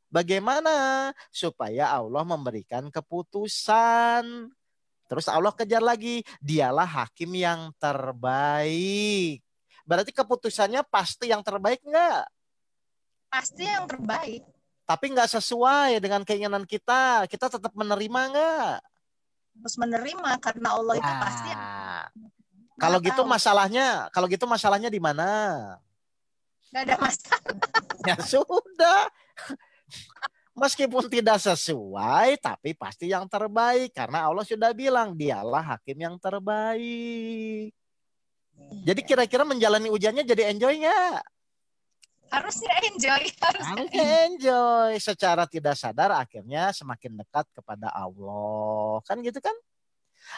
Bagaimana supaya Allah memberikan keputusan? Terus Allah kejar lagi, dialah hakim yang terbaik. Berarti keputusannya pasti yang terbaik enggak? Pasti yang terbaik. Tapi enggak sesuai dengan keinginan kita. Kita tetap menerima enggak? Harus menerima karena Allah itu pasti yang Kalau Maha gitu tahu. masalahnya di mana? Nggak ada masalah. Ya sudah. Meskipun tidak sesuai, tapi pasti yang terbaik. Karena Allah sudah bilang, dialah hakim yang terbaik. Jadi kira-kira menjalani ujiannya jadi enjoy nggak? Harusnya enjoy. Harusnya enjoy. Secara tidak sadar akhirnya semakin dekat kepada Allah. Kan gitu kan?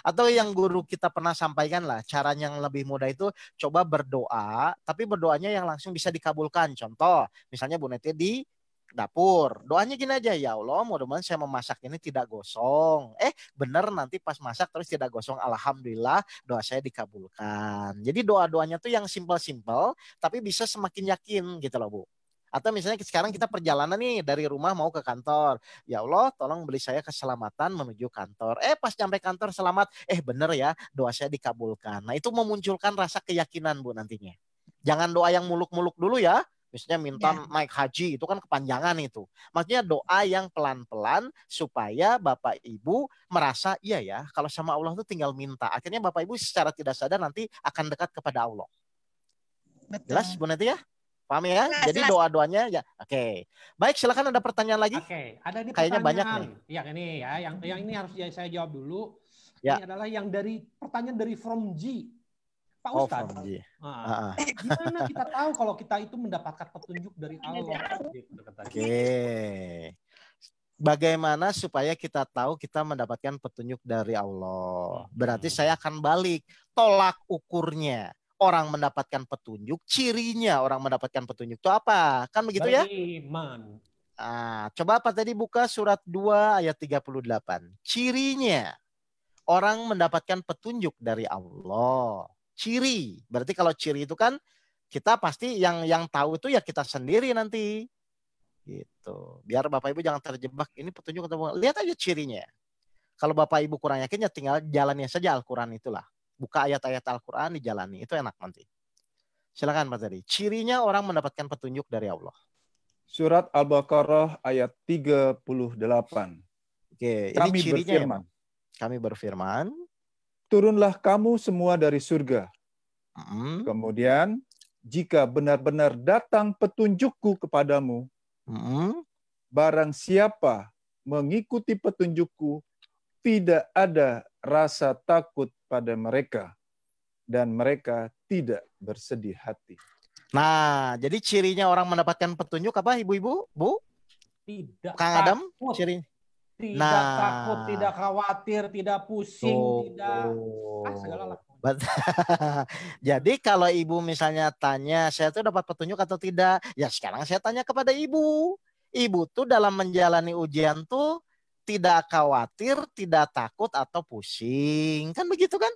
Atau yang guru kita pernah sampaikan lah, cara yang lebih mudah itu coba berdoa, tapi berdoanya yang langsung bisa dikabulkan. Contoh, misalnya Bu Neti di dapur, doanya gini aja, ya Allah mudah-mudahan saya memasak ini tidak gosong. Bener nanti pas masak terus tidak gosong, alhamdulillah doa saya dikabulkan. Jadi doa-doanya tuh yang simpel-simpel, tapi bisa semakin yakin gitu loh Bu. Atau misalnya sekarang kita perjalanan nih dari rumah mau ke kantor. Ya Allah tolong beri saya keselamatan menuju kantor. Pas sampai kantor selamat. Bener ya doa saya dikabulkan. Nah itu memunculkan rasa keyakinan Bu nantinya. Jangan doa yang muluk-muluk dulu ya. Misalnya minta naik haji itu kan kepanjangan itu. Maksudnya doa yang pelan-pelan supaya Bapak Ibu merasa iya ya kalau sama Allah itu tinggal minta. Akhirnya Bapak Ibu secara tidak sadar nanti akan dekat kepada Allah. Betul. Jelas Bu Neti ya? Paham ya? Jelas, Jadi doa-doanya ya. Oke. Baik, silakan ada pertanyaan lagi? Oke, ada di Kayaknya banyak pertanyaan. nih. Ya ini ya, yang ini harus saya jawab dulu. Ya. Ini adalah yang dari pertanyaan dari From G. Pak Ustadz, gimana kita tahu kalau kita itu mendapatkan petunjuk dari Allah? Oke. Bagaimana supaya kita tahu kita mendapatkan petunjuk dari Allah? Berarti saya akan balik. Tolak ukurnya. Orang mendapatkan petunjuk, cirinya orang mendapatkan petunjuk itu apa? Kan begitu ya? Beriman. Coba Pak tadi buka surat 2 ayat 38. Cirinya orang mendapatkan petunjuk dari Allah. Ciri. Berarti kalau ciri itu kan kita pasti yang tahu itu ya kita sendiri nanti. Gitu. Biar Bapak Ibu jangan terjebak ini petunjuk atau bukan. Lihat aja cirinya. Kalau Bapak Ibu kurang yakin ya tinggal jalannya saja Al-Qur'an itulah. Buka ayat-ayat Al-Qur'an dijalani, itu enak nanti. Silakan Pak Tadi. Cirinya orang mendapatkan petunjuk dari Allah. Surat Al-Baqarah ayat 38. Oke, Kami ini cirinya berfirman. Ya, kami berfirman. Turunlah kamu semua dari surga. Kemudian, jika benar-benar datang petunjukku kepadamu, barang siapa mengikuti petunjukku, tidak ada rasa takut pada mereka, dan mereka tidak bersedih hati. Nah, jadi cirinya orang mendapatkan petunjuk apa, ibu-ibu, Bu? Tidak Kang takut. Adam, ciri. Tidak takut, tidak khawatir, tidak pusing, tidak segala lah. Jadi kalau ibu misalnya tanya, saya tuh dapat petunjuk atau tidak? Ya sekarang saya tanya kepada ibu. Ibu tuh dalam menjalani ujian tuh tidak khawatir, tidak takut atau pusing. Kan begitu kan?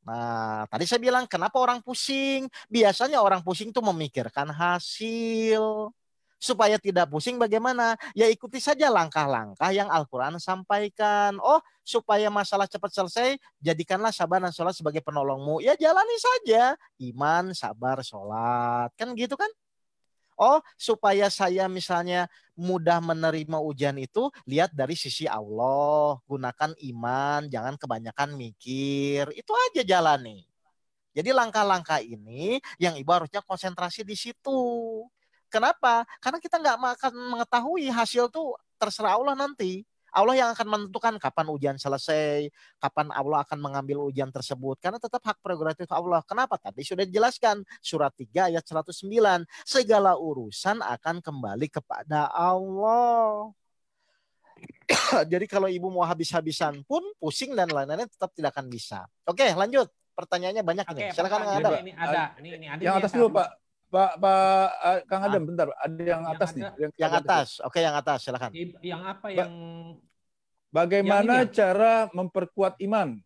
Nah, tadi saya bilang kenapa orang pusing? Biasanya orang pusing tuh memikirkan hasil. Supaya tidak pusing bagaimana? Ya ikuti saja langkah-langkah yang Al-Quran sampaikan. Oh, supaya masalah cepat selesai, jadikanlah sabar dan sholat sebagai penolongmu. Ya jalani saja. Iman, sabar, sholat. Kan gitu kan? Oh, supaya saya misalnya mudah menerima ujian itu, lihat dari sisi Allah. Gunakan iman, jangan kebanyakan mikir. Itu aja jalani. Jadi langkah-langkah ini yang ibu harusnya konsentrasi di situ. Kenapa? Karena kita nggak akan mengetahui hasil tuh terserah Allah nanti. Allah yang akan menentukan kapan ujian selesai, kapan Allah akan mengambil ujian tersebut. Karena tetap hak prerogatif Allah. Kenapa? Tadi sudah dijelaskan. Surat 3 ayat 109. Segala urusan akan kembali kepada Allah. Jadi kalau ibu mau habis-habisan pun pusing dan lain-lain tetap tidak akan bisa. Oke, lanjut. Pertanyaannya banyak ini. Silakan Kang Adam. Ini ada. Ini ada yang atas dulu Pak. Pak Kang Adam, bentar. Ada yang atas nih. Yang atas. Oke, yang atas. Silakan. Yang apa yang... Bagaimana cara memperkuat iman?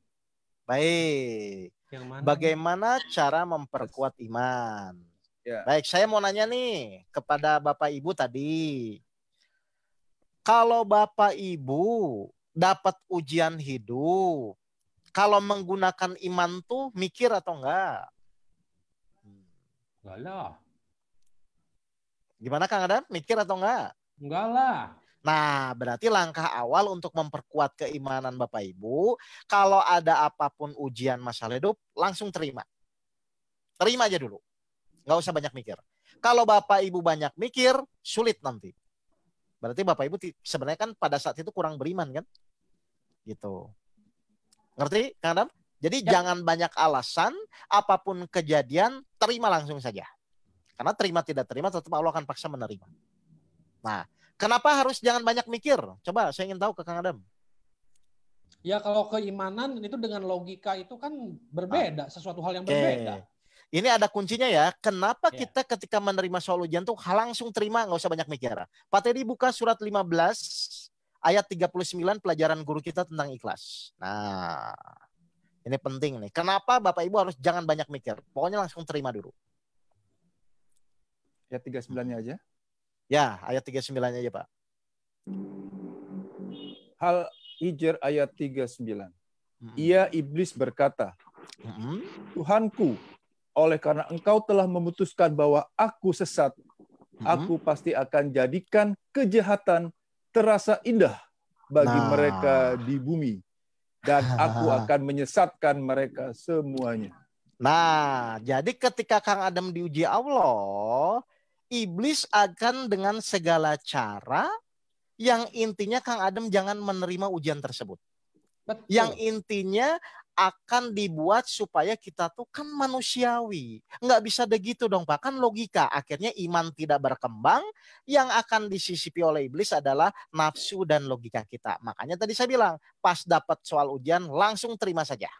Baik. Yang mana? Bagaimana cara memperkuat iman? Ya. Baik, saya mau nanya nih kepada Bapak Ibu tadi. Kalau Bapak Ibu dapat ujian hidup, kalau menggunakan iman tuh mikir atau enggak? Enggak lah. Gimana Kang Adam? Mikir atau enggak? Enggak lah. Nah, berarti langkah awal untuk memperkuat keimanan Bapak Ibu, kalau ada apapun ujian masalah hidup, langsung terima. Terima aja dulu. Nggak usah banyak mikir. Kalau Bapak Ibu banyak mikir, sulit nanti. Berarti Bapak Ibu sebenarnya kan pada saat itu kurang beriman kan? Gitu. Ngerti, Kang Adam? Jadi jangan banyak alasan, apapun kejadian, terima langsung saja. Karena terima tidak terima, tetap Allah akan paksa menerima. Nah, kenapa harus jangan banyak mikir? Coba saya ingin tahu ke Kang Adam. Ya kalau keimanan itu dengan logika itu kan berbeda, sesuatu hal yang berbeda. Ini ada kuncinya ya. Kenapa kita ketika menerima soal ujian tuh langsung terima, nggak usah banyak mikir. Pak Teddy buka surat 15 ayat 39 pelajaran guru kita tentang ikhlas. Nah, ini penting nih. Kenapa Bapak Ibu harus jangan banyak mikir? Pokoknya langsung terima dulu. Ayat 39-nya aja. Ya, ayat 39-nya aja, Pak. Hal Hijr ayat 39. Ia iblis berkata, Tuhanku, oleh karena engkau telah memutuskan bahwa aku sesat, aku pasti akan jadikan kejahatan terasa indah bagi mereka di bumi. Dan aku akan menyesatkan mereka semuanya. Nah, jadi ketika Kang Adam diuji Allah, iblis akan dengan segala cara yang intinya Kang Adam jangan menerima ujian tersebut. Betul. Yang intinya akan dibuat supaya kita tuh kan manusiawi. Nggak bisa begitu dong Pak. Kan logika. Akhirnya iman tidak berkembang. Yang akan disisipi oleh iblis adalah nafsu dan logika kita. Makanya tadi saya bilang, pas dapat soal ujian langsung terima saja.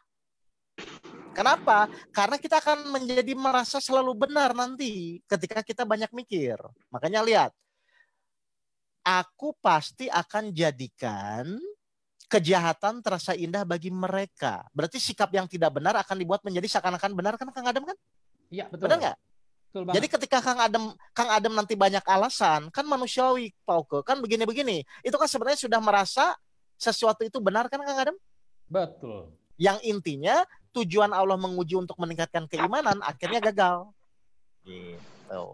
Kenapa? Karena kita akan menjadi merasa selalu benar nanti ketika kita banyak mikir. Makanya lihat. Aku pasti akan jadikan kejahatan terasa indah bagi mereka. Berarti sikap yang tidak benar akan dibuat menjadi seakan-akan benar kan Kang Adam kan? Iya, betul. Benar nggak? Jadi ketika Kang Adam nanti banyak alasan, kan manusiawi, Pauke, kan begini-begini. Itu kan sebenarnya sudah merasa sesuatu itu benar kan Kang Adam? Betul. Yang intinya tujuan Allah menguji untuk meningkatkan keimanan akhirnya gagal. Gitu.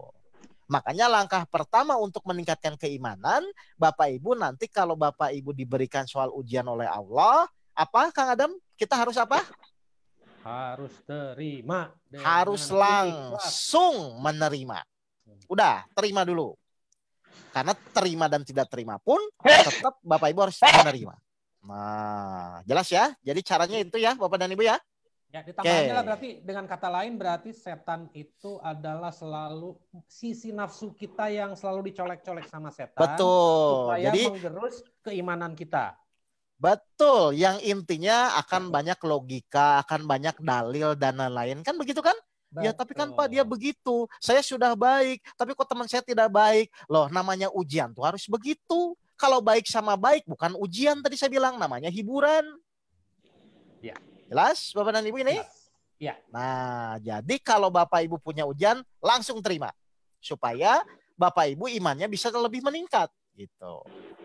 Makanya langkah pertama untuk meningkatkan keimanan, Bapak Ibu nanti kalau Bapak Ibu diberikan soal ujian oleh Allah, apa Kang Adam? Kita harus apa? Harus terima. Harus langsung menerima. Udah, terima dulu. Karena terima dan tidak terima pun tetap Bapak Ibu harus menerima. Nah, jelas ya? Jadi caranya itu ya Bapak dan Ibu ya? Ya, ditambahnya lah berarti dengan kata lain berarti setan itu adalah selalu sisi nafsu kita yang selalu dicolek-colek sama setan. Betul. Supaya jadi menggerus keimanan kita. Betul. Yang intinya akan banyak logika, akan banyak dalil dan lain-lain. Kan begitu kan? Betul. Ya tapi kan Pak dia begitu. Saya sudah baik, tapi kok teman saya tidak baik. Loh namanya ujian tuh harus begitu. Kalau baik sama baik bukan ujian tadi saya bilang, namanya hiburan. Ya. Jelas Bapak dan Ibu ini? Ya. Nah, jadi kalau Bapak Ibu punya ujian, langsung terima. Supaya Bapak Ibu imannya bisa lebih meningkat. Gitu.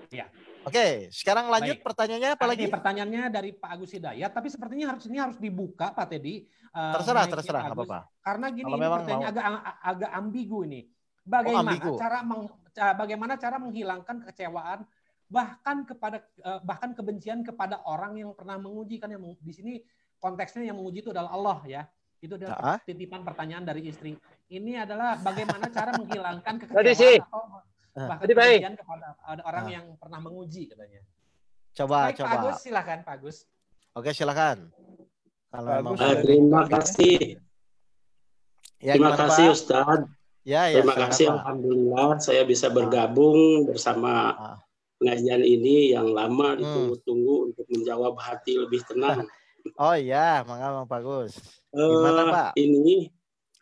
Ya. Oke, sekarang lanjut. Baik. Pertanyaannya apa lagi? Pertanyaannya dari Pak Agus Hidayat, tapi sepertinya ini harus dibuka Pak Teddy. Terserah, nggak apa-apa. Karena gini, ini pertanyaannya agak ambigu ini. Bagaimana cara menghilangkan kekecewaan bahkan kebencian kepada orang yang pernah menguji, kan yang di sini konteksnya yang menguji itu adalah Allah ya. Itu adalah titipan pertanyaan dari istri. Ini adalah bagaimana cara menghilangkan kekecewaan atau bahkan kebencian kepada orang yang pernah menguji katanya. Coba. Pak Agus, silakan Pak Agus. Oke, silakan. Terima kasih. Ya, terima kasih Ustadz. Ya, terima kasih. Alhamdulillah saya bisa bergabung bersama pengajian ini yang lama ditunggu-tunggu untuk menjawab hati lebih tenang. Oh iya, mangga Pak Gus. Gimana Pak? Ini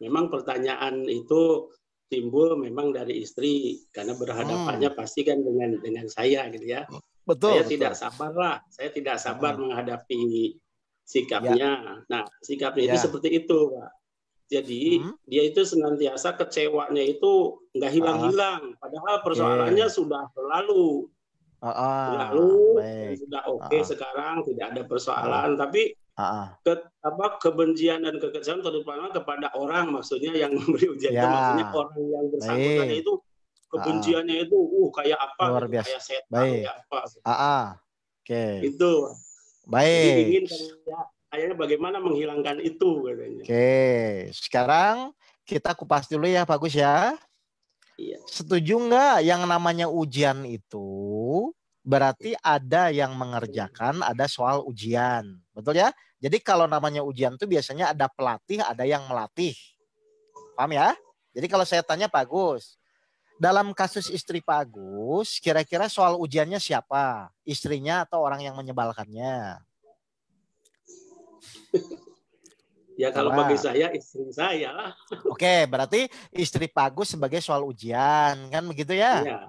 memang pertanyaan itu timbul memang dari istri karena berhadapannya pasti kan dengan saya gitu ya. Betul. Saya tidak sabar menghadapi sikapnya. Nah, sikapnya itu seperti itu, Pak. Jadi dia itu senantiasa kecewanya itu nggak hilang-hilang. Padahal persoalannya sudah berlalu. lalu baik. sudah oke sekarang tidak ada persoalan, tapi kebencian dan kekecewaan terutama kepada orang, maksudnya yang memberi ujian itu, maksudnya orang yang bersangkutan itu kebenciannya itu kayak apa luar gitu, biasa. kayak setan, Baik. kayak apa gitu. Oke. Itu. Baik. Jadi ingin kayaknya bagaimana menghilangkan itu katanya. Oke, sekarang kita kupas dulu ya Pak Gus ya. Iya. Setuju nggak yang namanya ujian itu berarti ada yang mengerjakan, ada soal ujian. Betul ya? Jadi kalau namanya ujian itu biasanya ada pelatih, ada yang melatih. Paham ya? Jadi kalau saya tanya Pak Gus, dalam kasus istri Pak Agus, kira-kira soal ujiannya siapa? Istrinya atau orang yang menyebalkannya? Ya kalau bagi saya, istri saya lah. Oke, berarti istri Pak Agus sebagai soal ujian, kan begitu ya? Iya.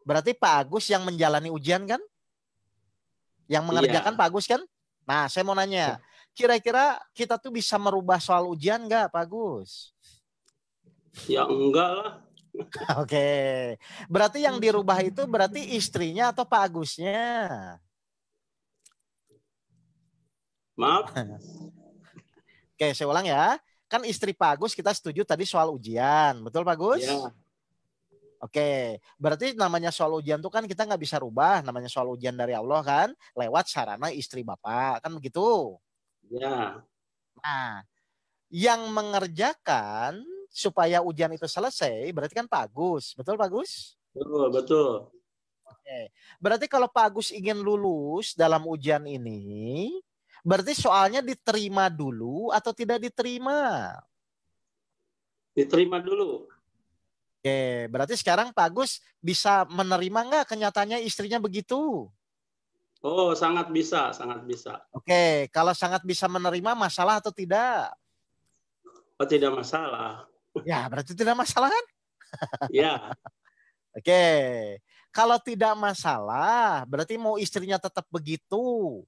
Berarti Pak Agus yang menjalani ujian kan? Yang mengerjakan Pak Agus kan? Nah, saya mau nanya, kira-kira kita tuh bisa merubah soal ujian nggak Pak Agus? Ya enggak lah. Oke, berarti yang dirubah itu berarti istrinya atau Pak Agusnya? Maaf. Oke, saya ulang ya. Kan istri Pak Agus kita setuju tadi soal ujian, betul Pak Agus? Ya. Oke, berarti namanya soal ujian itu kan kita nggak bisa rubah, namanya soal ujian dari Allah kan, lewat sarana istri Bapak, kan begitu? Ya. Nah, yang mengerjakan supaya ujian itu selesai, berarti kan Pak Agus. Betul Pak Agus? Betul. Oke. Berarti kalau Pak Agus ingin lulus dalam ujian ini, berarti soalnya diterima dulu atau tidak diterima? Diterima dulu. Oke, berarti sekarang Pak Agus bisa menerima nggak kenyataannya istrinya begitu? Oh, sangat bisa, sangat bisa. Oke, kalau sangat bisa menerima, masalah atau tidak? Oh, tidak masalah. Ya, berarti tidak masalah kan? Ya. Oke, kalau tidak masalah, berarti mau istrinya tetap begitu.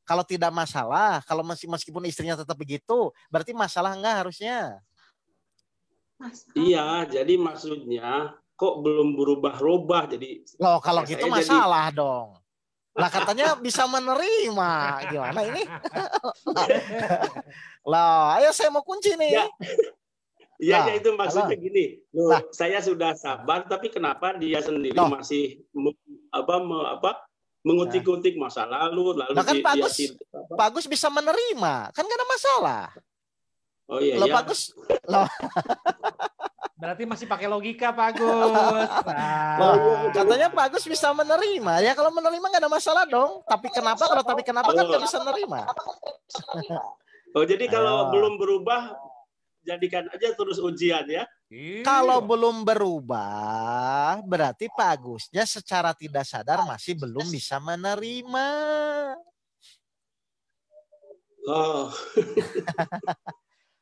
Kalau tidak masalah, kalau meskipun istrinya tetap begitu, berarti masalah enggak harusnya? Iya, jadi maksudnya kok belum berubah-ubah, jadi. Loh, kalau gitu masalah dong. Lah katanya bisa menerima, gimana ini? Loh, ayo saya mau kunci nih. Iya, itu maksudnya gini. Loh, saya sudah sabar, tapi kenapa dia sendiri masih mengutik-utik masa lalu kan Pak Agus bisa menerima, kan gak ada masalah. Oh iya. Loh, Pak Agus. Loh. Berarti masih pakai logika Pak Agus. Katanya Pak Agus bisa menerima. Ya kalau menerima gak ada masalah dong. Tapi kenapa kan gak bisa menerima? Oh, jadi kalau belum berubah, jadikan aja terus ujian ya. Kalau belum berubah, berarti Pak Agusnya secara tidak sadar masih belum bisa menerima. Oh.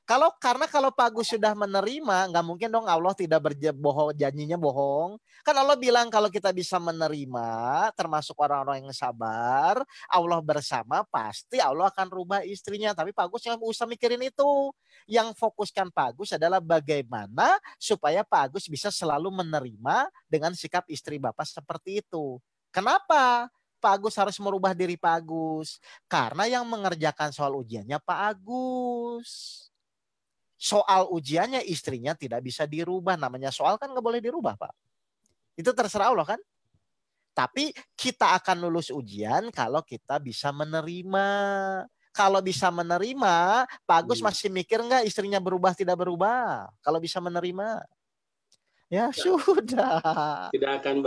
Karena kalau Pak Agus sudah menerima, nggak mungkin dong Allah tidak berbohong, janjinya bohong. Kan Allah bilang kalau kita bisa menerima, termasuk orang-orang yang sabar, Allah bersama, pasti Allah akan rubah istrinya. Tapi Pak Agus nggak usah mikirin itu. Yang fokuskan Pak Agus adalah bagaimana supaya Pak Agus bisa selalu menerima dengan sikap istri Bapak seperti itu. Kenapa Pak Agus harus merubah diri Pak Agus? Karena yang mengerjakan soal ujiannya Pak Agus. Soal ujiannya istrinya tidak bisa dirubah. Namanya soal kan nggak boleh dirubah, Pak. Itu terserah Allah kan. Tapi kita akan lulus ujian kalau kita bisa menerima. Kalau bisa menerima, Pak Agus masih mikir nggak istrinya berubah tidak berubah? Kalau bisa menerima. Ya sudah. Tidak akan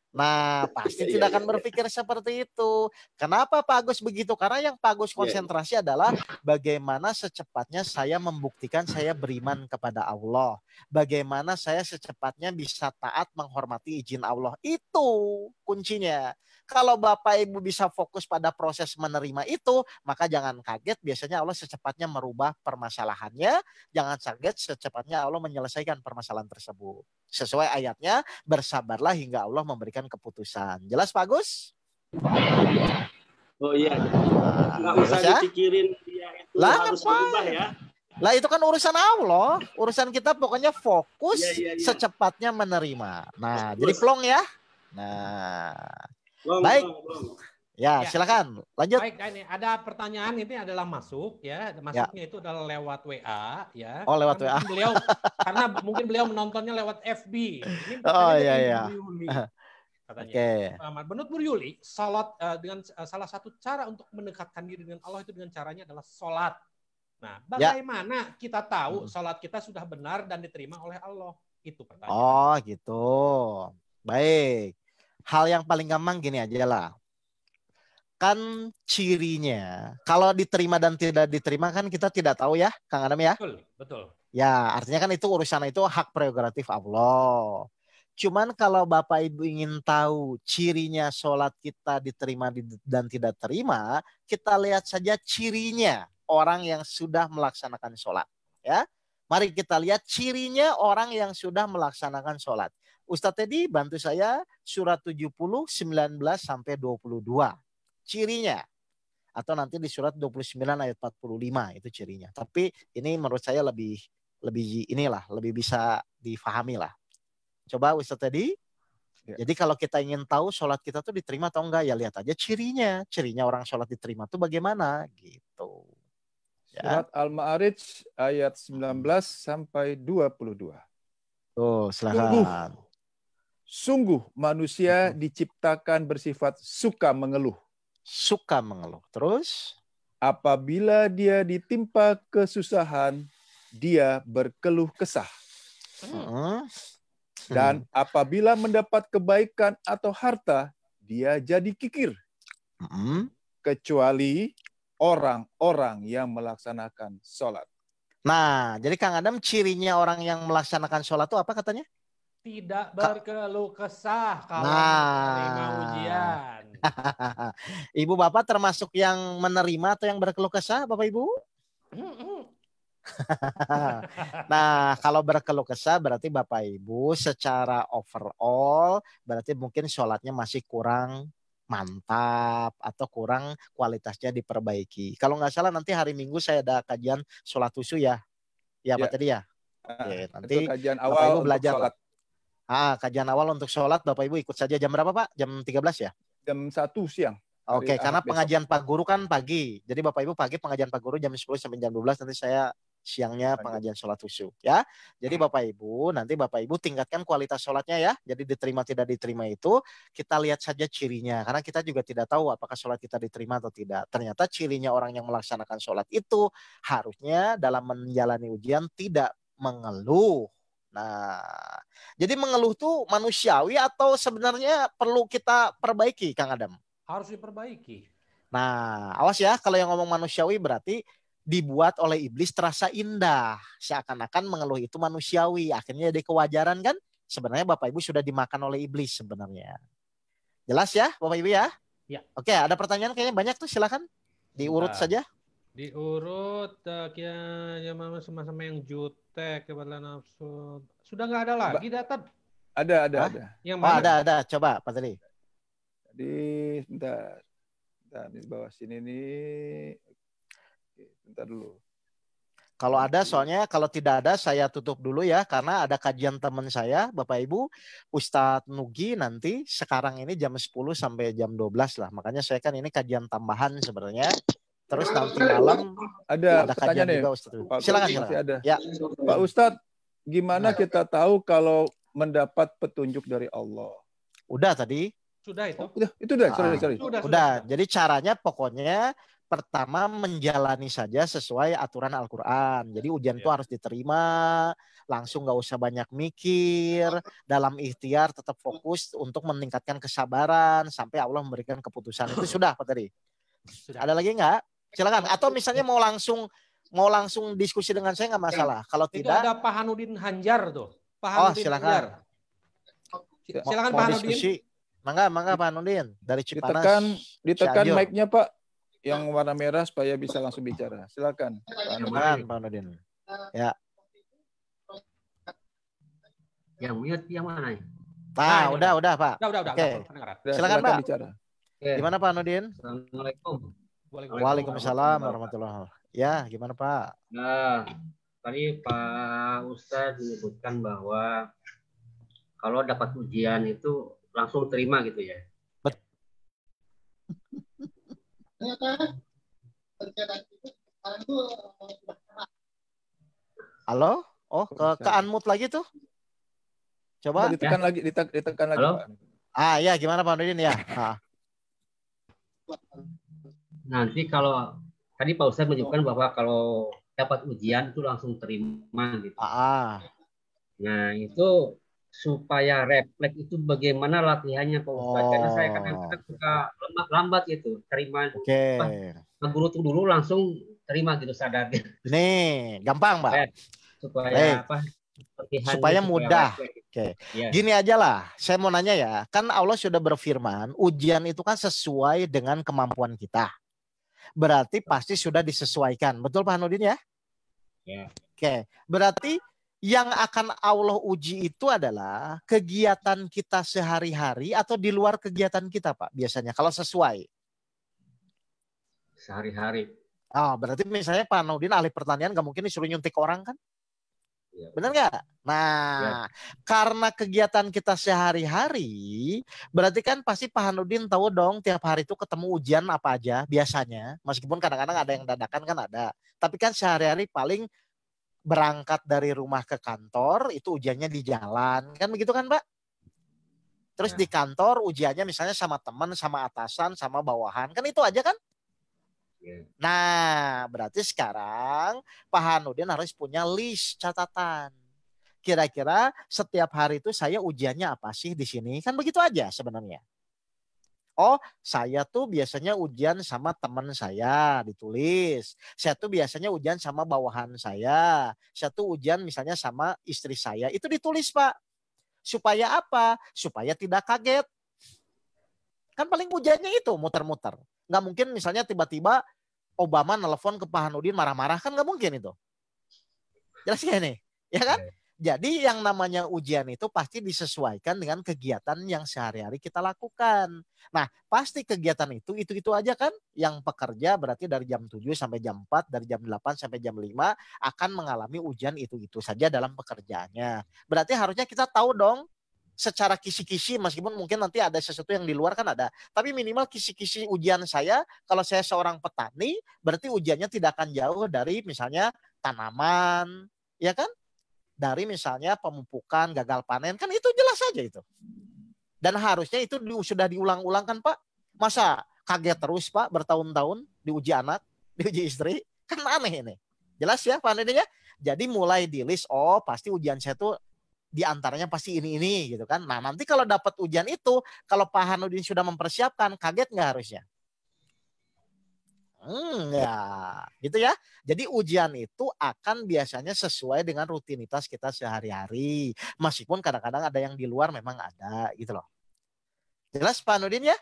Nah, pasti tidak akan berpikir seperti itu. Kenapa Pak Agus begitu? Karena yang Pak Agus konsentrasi adalah bagaimana secepatnya saya membuktikan saya beriman kepada Allah. Bagaimana saya secepatnya bisa taat menghormati izin Allah. Itu kuncinya. Kalau Bapak Ibu bisa fokus pada proses menerima itu, maka jangan kaget biasanya Allah secepatnya merubah permasalahannya. Jangan kaget secepatnya Allah menyelesaikan permasalahan tersebut. Sesuai ayatnya, bersabarlah hingga Allah memberikan keputusan. Jelas Pak Agus? Oh iya. Nggak usah dipikirin dia itu harus berubah ya. Lah itu kan urusan Allah. Urusan kita pokoknya fokus secepatnya menerima. Nah, jadi plong ya. Nah, Belum, baik. belum. Ya, silakan lanjut. Baik, ini ada pertanyaan, ini adalah masuk ya. Masuknya itu adalah lewat WA ya. Oh, lewat WA. Karena mungkin beliau menontonnya lewat FB. Ini Oh pertanyaan iya dari iya. Bu Yuli. Katanya. Oke. Menurut Bu Yuli, salat dengan salah satu cara untuk mendekatkan diri dengan Allah itu dengan caranya adalah salat. Nah, bagaimana kita tahu salat kita sudah benar dan diterima oleh Allah? Itu pertanyaan. Oh, gitu. Baik. Hal yang paling gampang gini aja lah. Kan cirinya kalau diterima dan tidak diterima kan kita tidak tahu ya, Kang Adam ya. Betul. Ya, artinya kan itu urusan itu hak prerogatif Allah. Cuman kalau Bapak Ibu ingin tahu cirinya sholat kita diterima dan tidak terima, kita lihat saja cirinya orang yang sudah melaksanakan sholat. Ya, mari kita lihat cirinya orang yang sudah melaksanakan sholat. Ustadz Teddy bantu saya surat 70, 19 sampai 22. Cirinya. Atau nanti di surat 29 ayat 45 itu cirinya. Tapi ini menurut saya lebih bisa difahami lah. Coba Ustaz Teddy. Ya. Jadi kalau kita ingin tahu sholat kita tuh diterima atau enggak, ya lihat aja cirinya. Cirinya orang sholat diterima tuh bagaimana gitu. Ya. Surat Al-Ma'arij ayat 19 sampai 22. Tuh, silakan. Sungguh manusia diciptakan bersifat suka mengeluh. Suka mengeluh. Terus? Apabila dia ditimpa kesusahan, dia berkeluh kesah. Dan apabila mendapat kebaikan atau harta, dia jadi kikir. Kecuali orang-orang yang melaksanakan sholat. Nah, jadi Kang Adam cirinya orang yang melaksanakan sholat itu apa katanya? Tidak berkeluh kesah kalau menerima ujian. Ibu Bapak termasuk yang menerima atau yang berkeluh kesah, Bapak Ibu? Nah, kalau berkeluh kesah berarti Bapak Ibu secara overall berarti mungkin sholatnya masih kurang mantap atau kurang kualitasnya diperbaiki. Kalau nggak salah nanti hari Minggu saya ada kajian sholat khusyuk ya. Ya, Pak tadi ya. Oke, nanti itu kajian awal Bapak Ibu belajar sholat. Kajian awal untuk sholat Bapak Ibu ikut saja jam berapa Pak? Jam 13 ya? Jam 1 siang. Oke, karena pengajian Pak Guru kan pagi. Jadi Bapak Ibu pagi pengajian Pak Guru jam 10 sampai jam 12, nanti saya siangnya pengajian sholat khusyuk ya. Jadi Bapak Ibu, nanti Bapak Ibu tingkatkan kualitas sholatnya ya. Jadi diterima tidak diterima itu kita lihat saja cirinya. Karena kita juga tidak tahu apakah sholat kita diterima atau tidak. Ternyata cirinya orang yang melaksanakan sholat itu harusnya dalam menjalani ujian tidak mengeluh. Nah, jadi mengeluh tuh manusiawi atau sebenarnya perlu kita perbaiki, Kang Adam? Harus diperbaiki. Nah, awas ya kalau yang ngomong manusiawi berarti dibuat oleh iblis terasa indah. Seakan-akan mengeluh itu manusiawi. Akhirnya jadi kewajaran kan? Sebenarnya Bapak Ibu sudah dimakan oleh iblis sebenarnya. Jelas ya Bapak Ibu ya? Ya. Oke, ada pertanyaan kayaknya banyak tuh, silakan. Diurut saja. Diurut kayaknya sama-sama yang jutek kepada nafsu. Sudah nggak ada lagi data? Ada. Yang mana? Ada. Coba Pak Tadi. Jadi bentar di bawah sini nih. Bentar dulu. Kalau ada, soalnya kalau tidak ada saya tutup dulu ya, karena ada kajian teman saya, Bapak Ibu, Ustadz Nugi nanti sekarang ini jam 10 sampai jam 12 lah. Makanya saya kan ini kajian tambahan sebenarnya. Terus nanti malam ada kajian juga Ustadz. Silakan. Ada. Ya. Pak Ustadz, gimana kita tahu kalau mendapat petunjuk dari Allah? Udah tadi. Sudah itu. Itu udah. Sorry. Udah. Jadi caranya pokoknya pertama menjalani saja sesuai aturan Al-Quran. Jadi ujian itu harus diterima, langsung nggak usah banyak mikir, dalam ikhtiar tetap fokus untuk meningkatkan kesabaran sampai Allah memberikan keputusan. Itu sudah Pak tadi. Ada lagi nggak? Silakan. Atau misalnya mau langsung diskusi dengan saya nggak masalah. Kalau itu tidak, ada Pak Hanudin Hanjar tuh. Pak Hanudin silakan. Hanjar. Silakan Pak Hanudin. Diskusi. Mangga Pak Hanudin dari Cipanas. Ditekan mic-nya Pak yang warna merah supaya bisa langsung bicara. Silakan. Pak Hanudin. Ya. Yang mute yang mana ya? Nah, udah Pak. Udah. Oke. Silakan Pak. Bicara. Gimana Pak Hanudin? Assalamualaikum. Waalaikumsalam warahmatullahi wabarakatuh. Ya, gimana Pak? Nah, tadi Pak Ustadz menyebutkan bahwa kalau dapat ujian itu langsung terima gitu ya. Halo? Oh, ke unmute lagi tuh. Coba ditekan lagi, ditekan lagi, Halo? Pak. Ya, gimana Pak Nurdin ya? Nanti kalau tadi Pak Ustadz menunjukkan bahwa kalau dapat ujian itu langsung terima gitu. Nah, itu supaya refleks itu bagaimana latihannya Pak Ustadz? Karena saya kadang-kadang suka lambat gitu, terima guru tuh dulu langsung terima gitu sadar. Ini gampang, Pak. Supaya supaya mudah. Oke. Yeah. Gini aja lah, saya mau nanya ya, kan Allah sudah berfirman, ujian itu kan sesuai dengan kemampuan kita. Berarti pasti sudah disesuaikan. Betul Pak Hanudin ya? Yeah. Oke. Berarti yang akan Allah uji itu adalah kegiatan kita sehari-hari atau di luar kegiatan kita, Pak, biasanya kalau sesuai. Sehari-hari. Berarti misalnya Pak Hanudin ahli pertanian gak mungkin disuruh nyuntik orang kan? Benar nggak? Nah, karena kegiatan kita sehari-hari, berarti kan pasti Pak Hanudin tahu dong tiap hari itu ketemu ujian apa aja biasanya. Meskipun kadang-kadang ada yang dadakan kan ada. Tapi kan sehari-hari paling berangkat dari rumah ke kantor itu ujiannya di jalan. Kan begitu kan Pak? Terus di kantor ujiannya misalnya sama teman, sama atasan, sama bawahan. Kan itu aja kan? Nah, berarti sekarang Pak Hanudin harus punya list catatan. Kira-kira setiap hari itu saya ujiannya apa sih di sini? Kan begitu aja sebenarnya. Oh, saya tuh biasanya ujian sama teman saya ditulis. Saya tuh biasanya ujian sama bawahan saya. Saya tuh ujian misalnya sama istri saya. Itu ditulis, Pak. Supaya apa? Supaya tidak kaget. Kan paling ujiannya itu muter-muter. Nggak mungkin misalnya tiba-tiba Obama nelfon ke Pak Hanudin marah-marah, kan nggak mungkin itu. Jelas gak nih? Ya kan? Jadi yang namanya ujian itu pasti disesuaikan dengan kegiatan yang sehari-hari kita lakukan. Nah, pasti kegiatan itu aja kan. Yang pekerja berarti dari jam 7 sampai jam 4, dari jam 8 sampai jam 5 akan mengalami ujian itu saja dalam pekerjaannya. Berarti harusnya kita tahu dong secara kisi-kisi, meskipun mungkin nanti ada sesuatu yang di luar kan ada. Tapi minimal kisi-kisi ujian saya, kalau saya seorang petani, berarti ujiannya tidak akan jauh dari misalnya tanaman, ya kan? Dari misalnya pemupukan, gagal panen, kan itu jelas saja itu. Dan harusnya itu sudah diulang-ulang kan Pak? Masa kaget terus Pak bertahun-tahun diuji anak, diuji istri? Kan aneh ini. Jelas ya Pak Hanudin ya? Jadi mulai di list, oh pasti ujian saya tuh di antaranya pasti ini gitu kan. Nah nanti kalau dapat ujian itu, kalau Pak Hanudin sudah mempersiapkan, kaget nggak harusnya? Ya, gitu ya. Jadi ujian itu akan biasanya sesuai dengan rutinitas kita sehari-hari. Meskipun kadang-kadang ada yang di luar memang ada gitu loh. Jelas Pak Hanudin ya?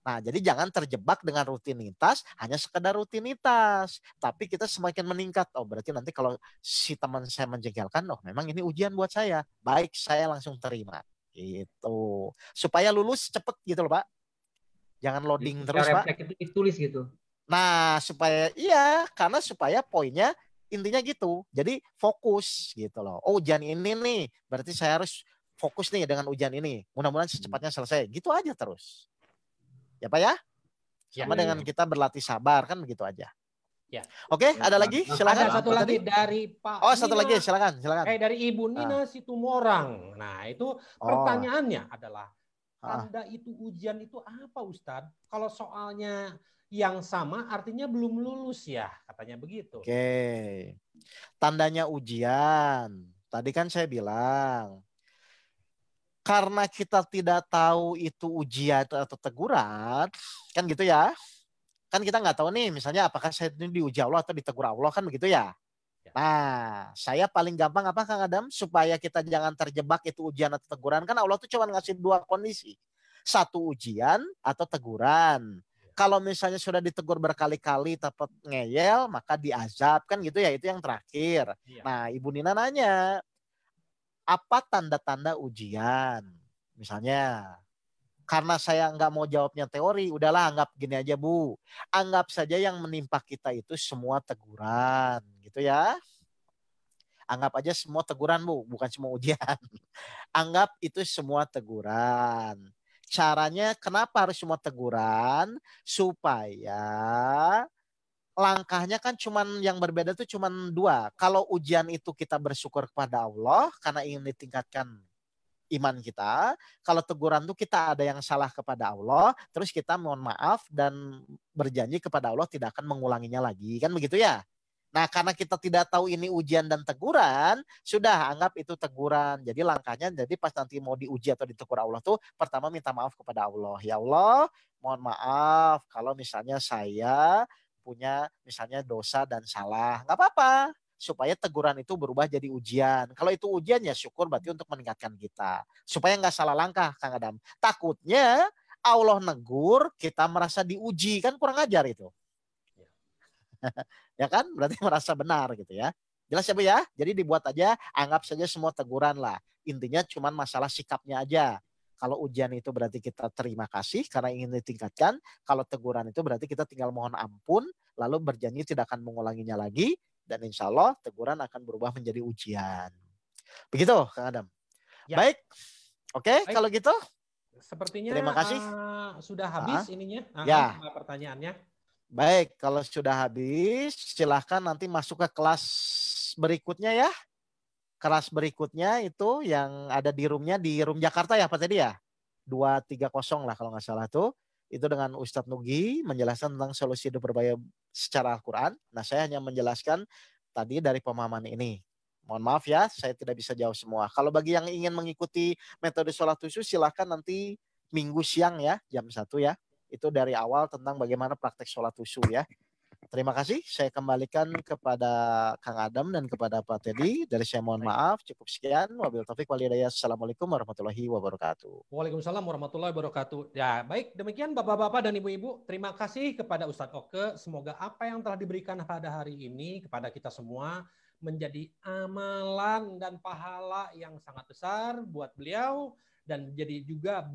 Nah, jadi jangan terjebak dengan rutinitas, hanya sekedar rutinitas. Tapi kita semakin meningkat. Oh, berarti nanti kalau si teman saya menjengkelkan, oh memang ini ujian buat saya. Baik, saya langsung terima. Gitu. Supaya lulus cepet gitu loh, Pak. Jangan loading terus, Pak. Itu ditulis gitu. Nah, karena supaya poinnya intinya gitu. Jadi fokus gitu loh. Oh, ujian ini nih, berarti saya harus fokus nih dengan ujian ini. Mudah-mudahan secepatnya selesai. Gitu aja terus. Ya Pak ya? Sama dengan kita berlatih sabar kan begitu aja. Ya. Oke, ada lagi? Silakan. Ada satu lagi dari Pak Oh, satu lagi, silakan. Dari Ibu Nina Situmorang. Nah, itu pertanyaannya adalah tanda itu ujian itu apa Ustadz? Kalau soalnya yang sama artinya belum lulus ya, katanya begitu. Oke. Tandanya ujian. Tadi kan saya bilang karena kita tidak tahu itu ujian atau teguran, kan gitu ya. Kan kita nggak tahu nih, misalnya apakah saya ini diuji Allah atau ditegur Allah, kan begitu ya. Nah, saya paling gampang apa Kang Adam? Supaya kita jangan terjebak itu ujian atau teguran. Kan Allah tuh cuma ngasih dua kondisi. Satu ujian atau teguran. Kalau misalnya sudah ditegur berkali-kali tapi ngeyel, maka diazab, kan gitu ya. Itu yang terakhir. Nah, Ibu Nina nanya, apa tanda-tanda ujian? Misalnya, karena saya nggak mau jawabnya teori, udahlah anggap gini aja Bu. Anggap saja yang menimpa kita itu semua teguran, gitu ya. Anggap aja semua teguran Bu, bukan semua ujian. Anggap itu semua teguran. caranya kenapa harus semua teguran? Supaya langkahnya kan cuman yang berbeda tuh cuman dua. Kalau ujian itu kita bersyukur kepada Allah karena ingin ditingkatkan iman kita. Kalau teguran tuh kita ada yang salah kepada Allah, terus kita mohon maaf dan berjanji kepada Allah tidak akan mengulanginya lagi. Kan begitu ya? Nah, karena kita tidak tahu ini ujian dan teguran, sudah anggap itu teguran. Jadi langkahnya, jadi pas nanti mau diuji atau ditegur Allah tuh, pertama minta maaf kepada Allah. Ya Allah, mohon maaf kalau misalnya saya punya misalnya dosa dan salah. Nggak apa-apa. Supaya teguran itu berubah jadi ujian. Kalau itu ujian ya syukur berarti untuk meningkatkan kita. Supaya nggak salah langkah, Kang Adam. Takutnya Allah negur, kita merasa diuji. Kan kurang ajar itu. Ya kan? Berarti merasa benar gitu ya. Jelas ya Bu ya? Jadi dibuat aja, anggap saja semua teguran lah. Intinya cuma masalah sikapnya aja. Kalau ujian itu berarti kita terima kasih karena ingin ditingkatkan. Kalau teguran itu berarti kita tinggal mohon ampun, lalu berjanji tidak akan mengulanginya lagi. Dan insya Allah teguran akan berubah menjadi ujian. Begitu Kang Adam. Ya. Baik. Oke, kalau gitu. Sepertinya terima kasih. Sudah habis ininya ya. Pertanyaannya. Baik, kalau sudah habis, silahkan nanti masuk ke kelas berikutnya ya. Kelas berikutnya itu yang ada di roomnya, di room Jakarta ya Pak tadi ya? 230 lah kalau nggak salah tuh. Itu dengan Ustadz Nugi menjelaskan tentang solusi hidup berbahaya secara Al-Quran. Nah saya hanya menjelaskan tadi dari pemahaman ini. Mohon maaf ya, saya tidak bisa jawab semua. Kalau bagi yang ingin mengikuti metode sholat khusus, silahkan nanti Minggu siang ya, jam 1 ya. Itu dari awal tentang bagaimana praktek sholat khusyuk ya. Terima kasih. Saya kembalikan kepada Kang Adam dan kepada Pak Teddy. Dari saya mohon maaf. Cukup sekian. Wabil taufik wal hidayah. Assalamualaikum warahmatullahi wabarakatuh. Waalaikumsalam warahmatullahi wabarakatuh. Ya baik, demikian Bapak-Bapak dan Ibu-Ibu. Terima kasih kepada Ustadz Oke. Semoga apa yang telah diberikan pada hari ini kepada kita semua menjadi amalan dan pahala yang sangat besar buat beliau. Dan jadi juga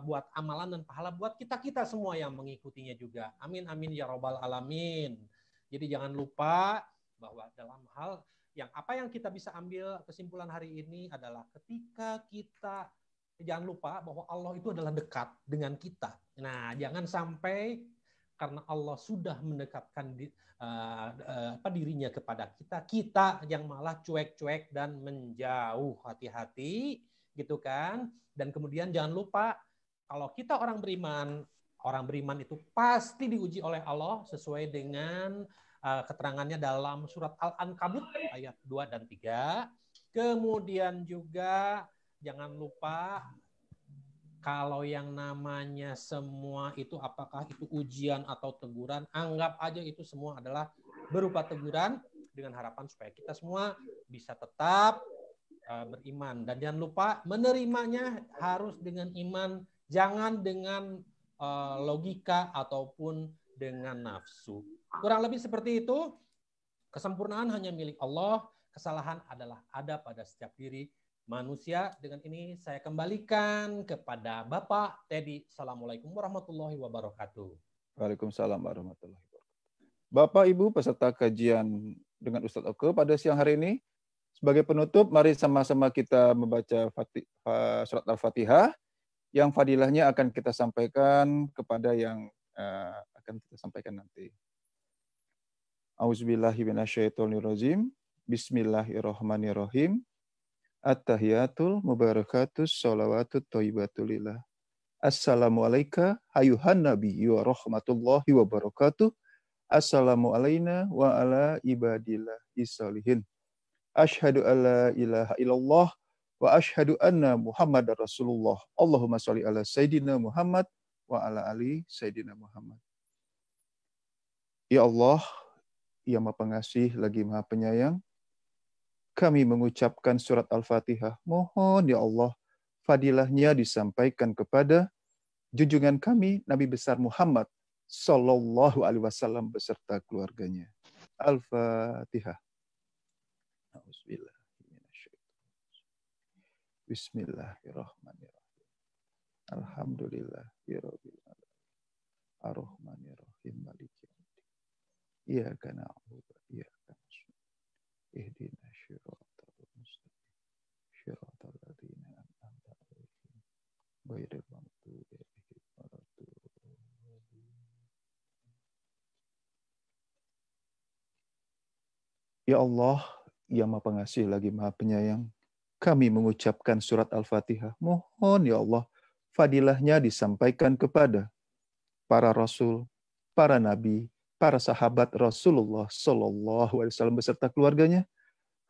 buat amalan dan pahala buat kita-kita semua yang mengikutinya juga. Amin, amin, ya robbal alamin. Jadi jangan lupa bahwa dalam hal yang apa yang kita bisa ambil kesimpulan hari ini adalah ketika kita, jangan lupa bahwa Allah itu adalah dekat dengan kita. Nah, jangan sampai karena Allah sudah mendekatkan dirinya kepada kita yang malah cuek-cuek dan menjauh. Hati-hati gitu kan. Dan kemudian jangan lupa kalau kita orang beriman itu pasti diuji oleh Allah sesuai dengan keterangannya dalam surat Al-Ankabut ayat 2 dan 3. Kemudian juga jangan lupa kalau yang namanya semua itu apakah itu ujian atau teguran, anggap aja itu semua adalah berupa teguran dengan harapan supaya kita semua bisa tetap beriman. Dan jangan lupa menerimanya harus dengan iman, jangan dengan logika ataupun dengan nafsu. Kurang lebih seperti itu. Kesempurnaan hanya milik Allah, kesalahan adalah ada pada setiap diri manusia. Dengan ini saya kembalikan kepada Bapak Teddy. Assalamualaikum warahmatullahi wabarakatuh. Waalaikumsalam warahmatullahi wabarakatuh. Bapak, Ibu, peserta kajian dengan Ustadz Oke pada siang hari ini, sebagai penutup, mari sama-sama kita membaca surat Al-Fatihah yang fadilahnya akan kita sampaikan kepada yang akan kita sampaikan nanti. Auzubillahi minasyaitonirrajim. Bismillahirrahmanirrahim. At-tahiyatul mubarakatus sholawatut thayyibatulillah. Assalamualaikum ayuhan nabi wa rahmatullahi wabarakatuh. Assalamu alayna wa ala ibadillahi sholihin. Asyhadu alla ilaha illallah wa asyhadu anna Muhammadar Rasulullah. Allahumma sholli ala Sayyidina Muhammad wa ala ali Sayyidina Muhammad. Ya Allah, yang Maha Pengasih lagi Maha Penyayang, kami mengucapkan surat Al-Fatihah. Mohon ya Allah, fadilahnya disampaikan kepada junjungan kami Nabi besar Muhammad sallallahu alaihi wasallam beserta keluarganya. Al-Fatihah. Bismillahirrahmanirrahim. Alhamdulillahirabbil alamin. Ar-Rahmanirrahim. Maliki yaumiddin. Iyyaka na'budu wa iyyaka nasta'in. Ihdinas siratal mustaqim. Siratal ladzina an'amta 'alaihim ghairil maghdubi Ya Allah, yang Maha Pengasih lagi Maha Penyayang, kami mengucapkan surat Al-Fatihah. Mohon ya Allah, fadilahnya disampaikan kepada para rasul, para nabi, para sahabat Rasulullah Sallallahu Alaihi Wasallam beserta keluarganya,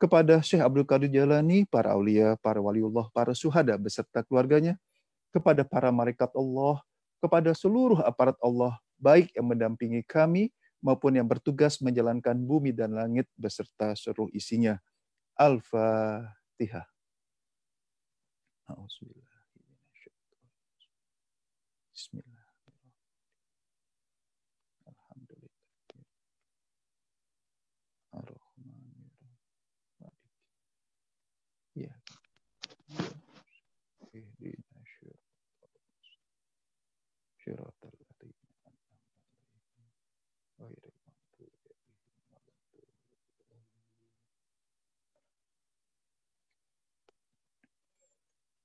kepada Syekh Abdul Qadir Jailani, para aulia, para waliullah, para syuhada beserta keluarganya, kepada para malaikat Allah, kepada seluruh aparat Allah, baik yang mendampingi kami maupun yang bertugas menjalankan bumi dan langit beserta seluruh isinya. Al-Fatihah. Bismillah. Alhamdulillah. Ar-Rahmanir-Rahim. Ya.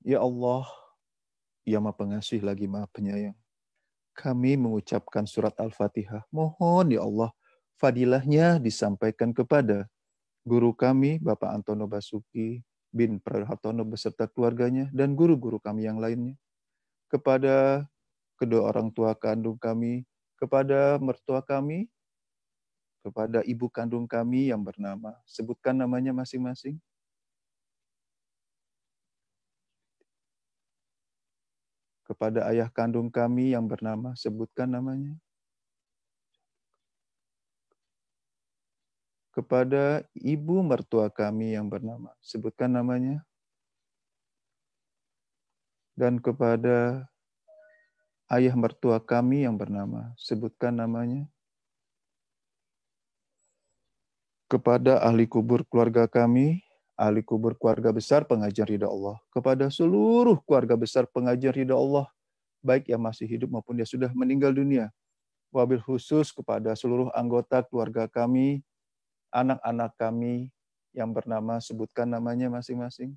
Ya Allah, yang Maha Pengasih lagi Maha Penyayang, kami mengucapkan surat Al-Fatihah. Mohon ya Allah, fadilahnya disampaikan kepada guru kami, Bapak Antono Basuki bin Prahartono beserta keluarganya, dan guru-guru kami yang lainnya. Kepada kedua orang tua kandung kami, kepada mertua kami, kepada ibu kandung kami yang bernama, sebutkan namanya masing-masing. Kepada ayah kandung kami yang bernama, sebutkan namanya. Kepada ibu mertua kami yang bernama, sebutkan namanya. Dan kepada ayah mertua kami yang bernama, sebutkan namanya. Kepada ahli kubur keluarga kami, ahli kubur keluarga besar pengajian ridha Allah, kepada seluruh keluarga besar pengajian ridha Allah, baik yang masih hidup maupun yang sudah meninggal dunia. Wabil khusus kepada seluruh anggota keluarga kami, anak-anak kami yang bernama, sebutkan namanya masing-masing.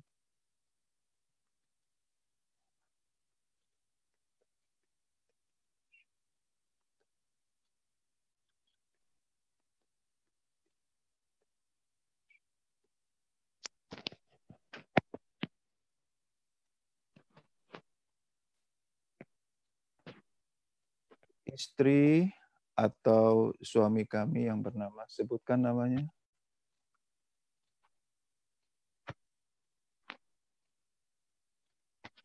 Istri atau suami kami yang bernama, sebutkan namanya.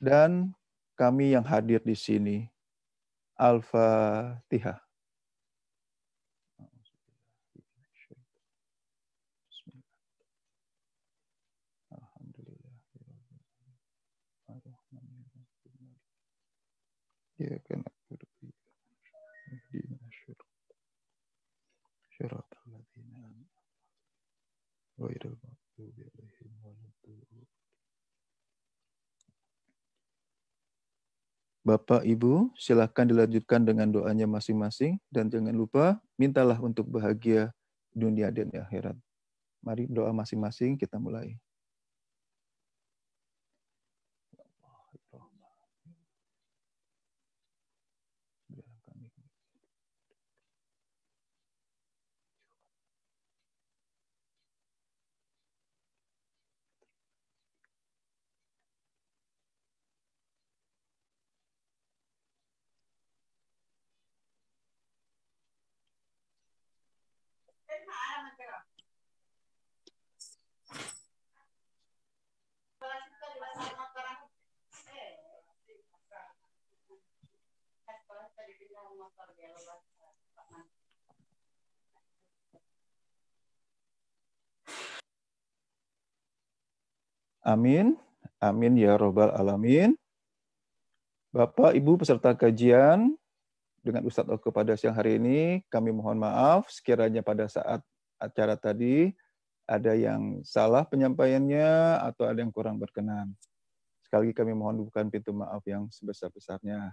Dan kami yang hadir di sini. Al-Fatihah. Ya kan. Bapak, Ibu, silakan dilanjutkan dengan doanya masing-masing dan jangan lupa mintalah untuk bahagia dunia dan akhirat. Mari doa masing-masing kita mulai. Amin. Amin ya Rabbal Alamin. Bapak, Ibu peserta kajian, dengan Ustadz Oke pada siang hari ini, kami mohon maaf sekiranya pada saat acara tadi ada yang salah penyampaiannya atau ada yang kurang berkenan. Sekali lagi kami mohon bukan pintu maaf yang sebesar-besarnya.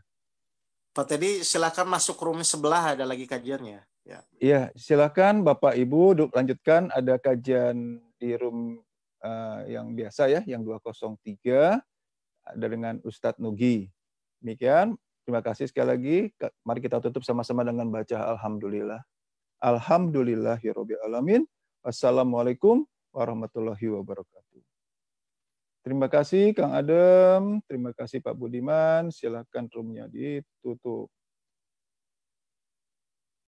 Pak Teddy, silakan masuk room sebelah, ada lagi kajiannya. Ya. Iya, silakan Bapak Ibu lanjutkan, ada kajian di room yang biasa ya, yang 203, ada dengan Ustadz Nugi. Demikian, terima kasih sekali lagi. Mari kita tutup sama-sama dengan baca Alhamdulillah. Alhamdulillahirabbil alamin. Assalamualaikum warahmatullahi wabarakatuh. Terima kasih Kang Adem, terima kasih Pak Budiman. Silakan roomnya ditutup.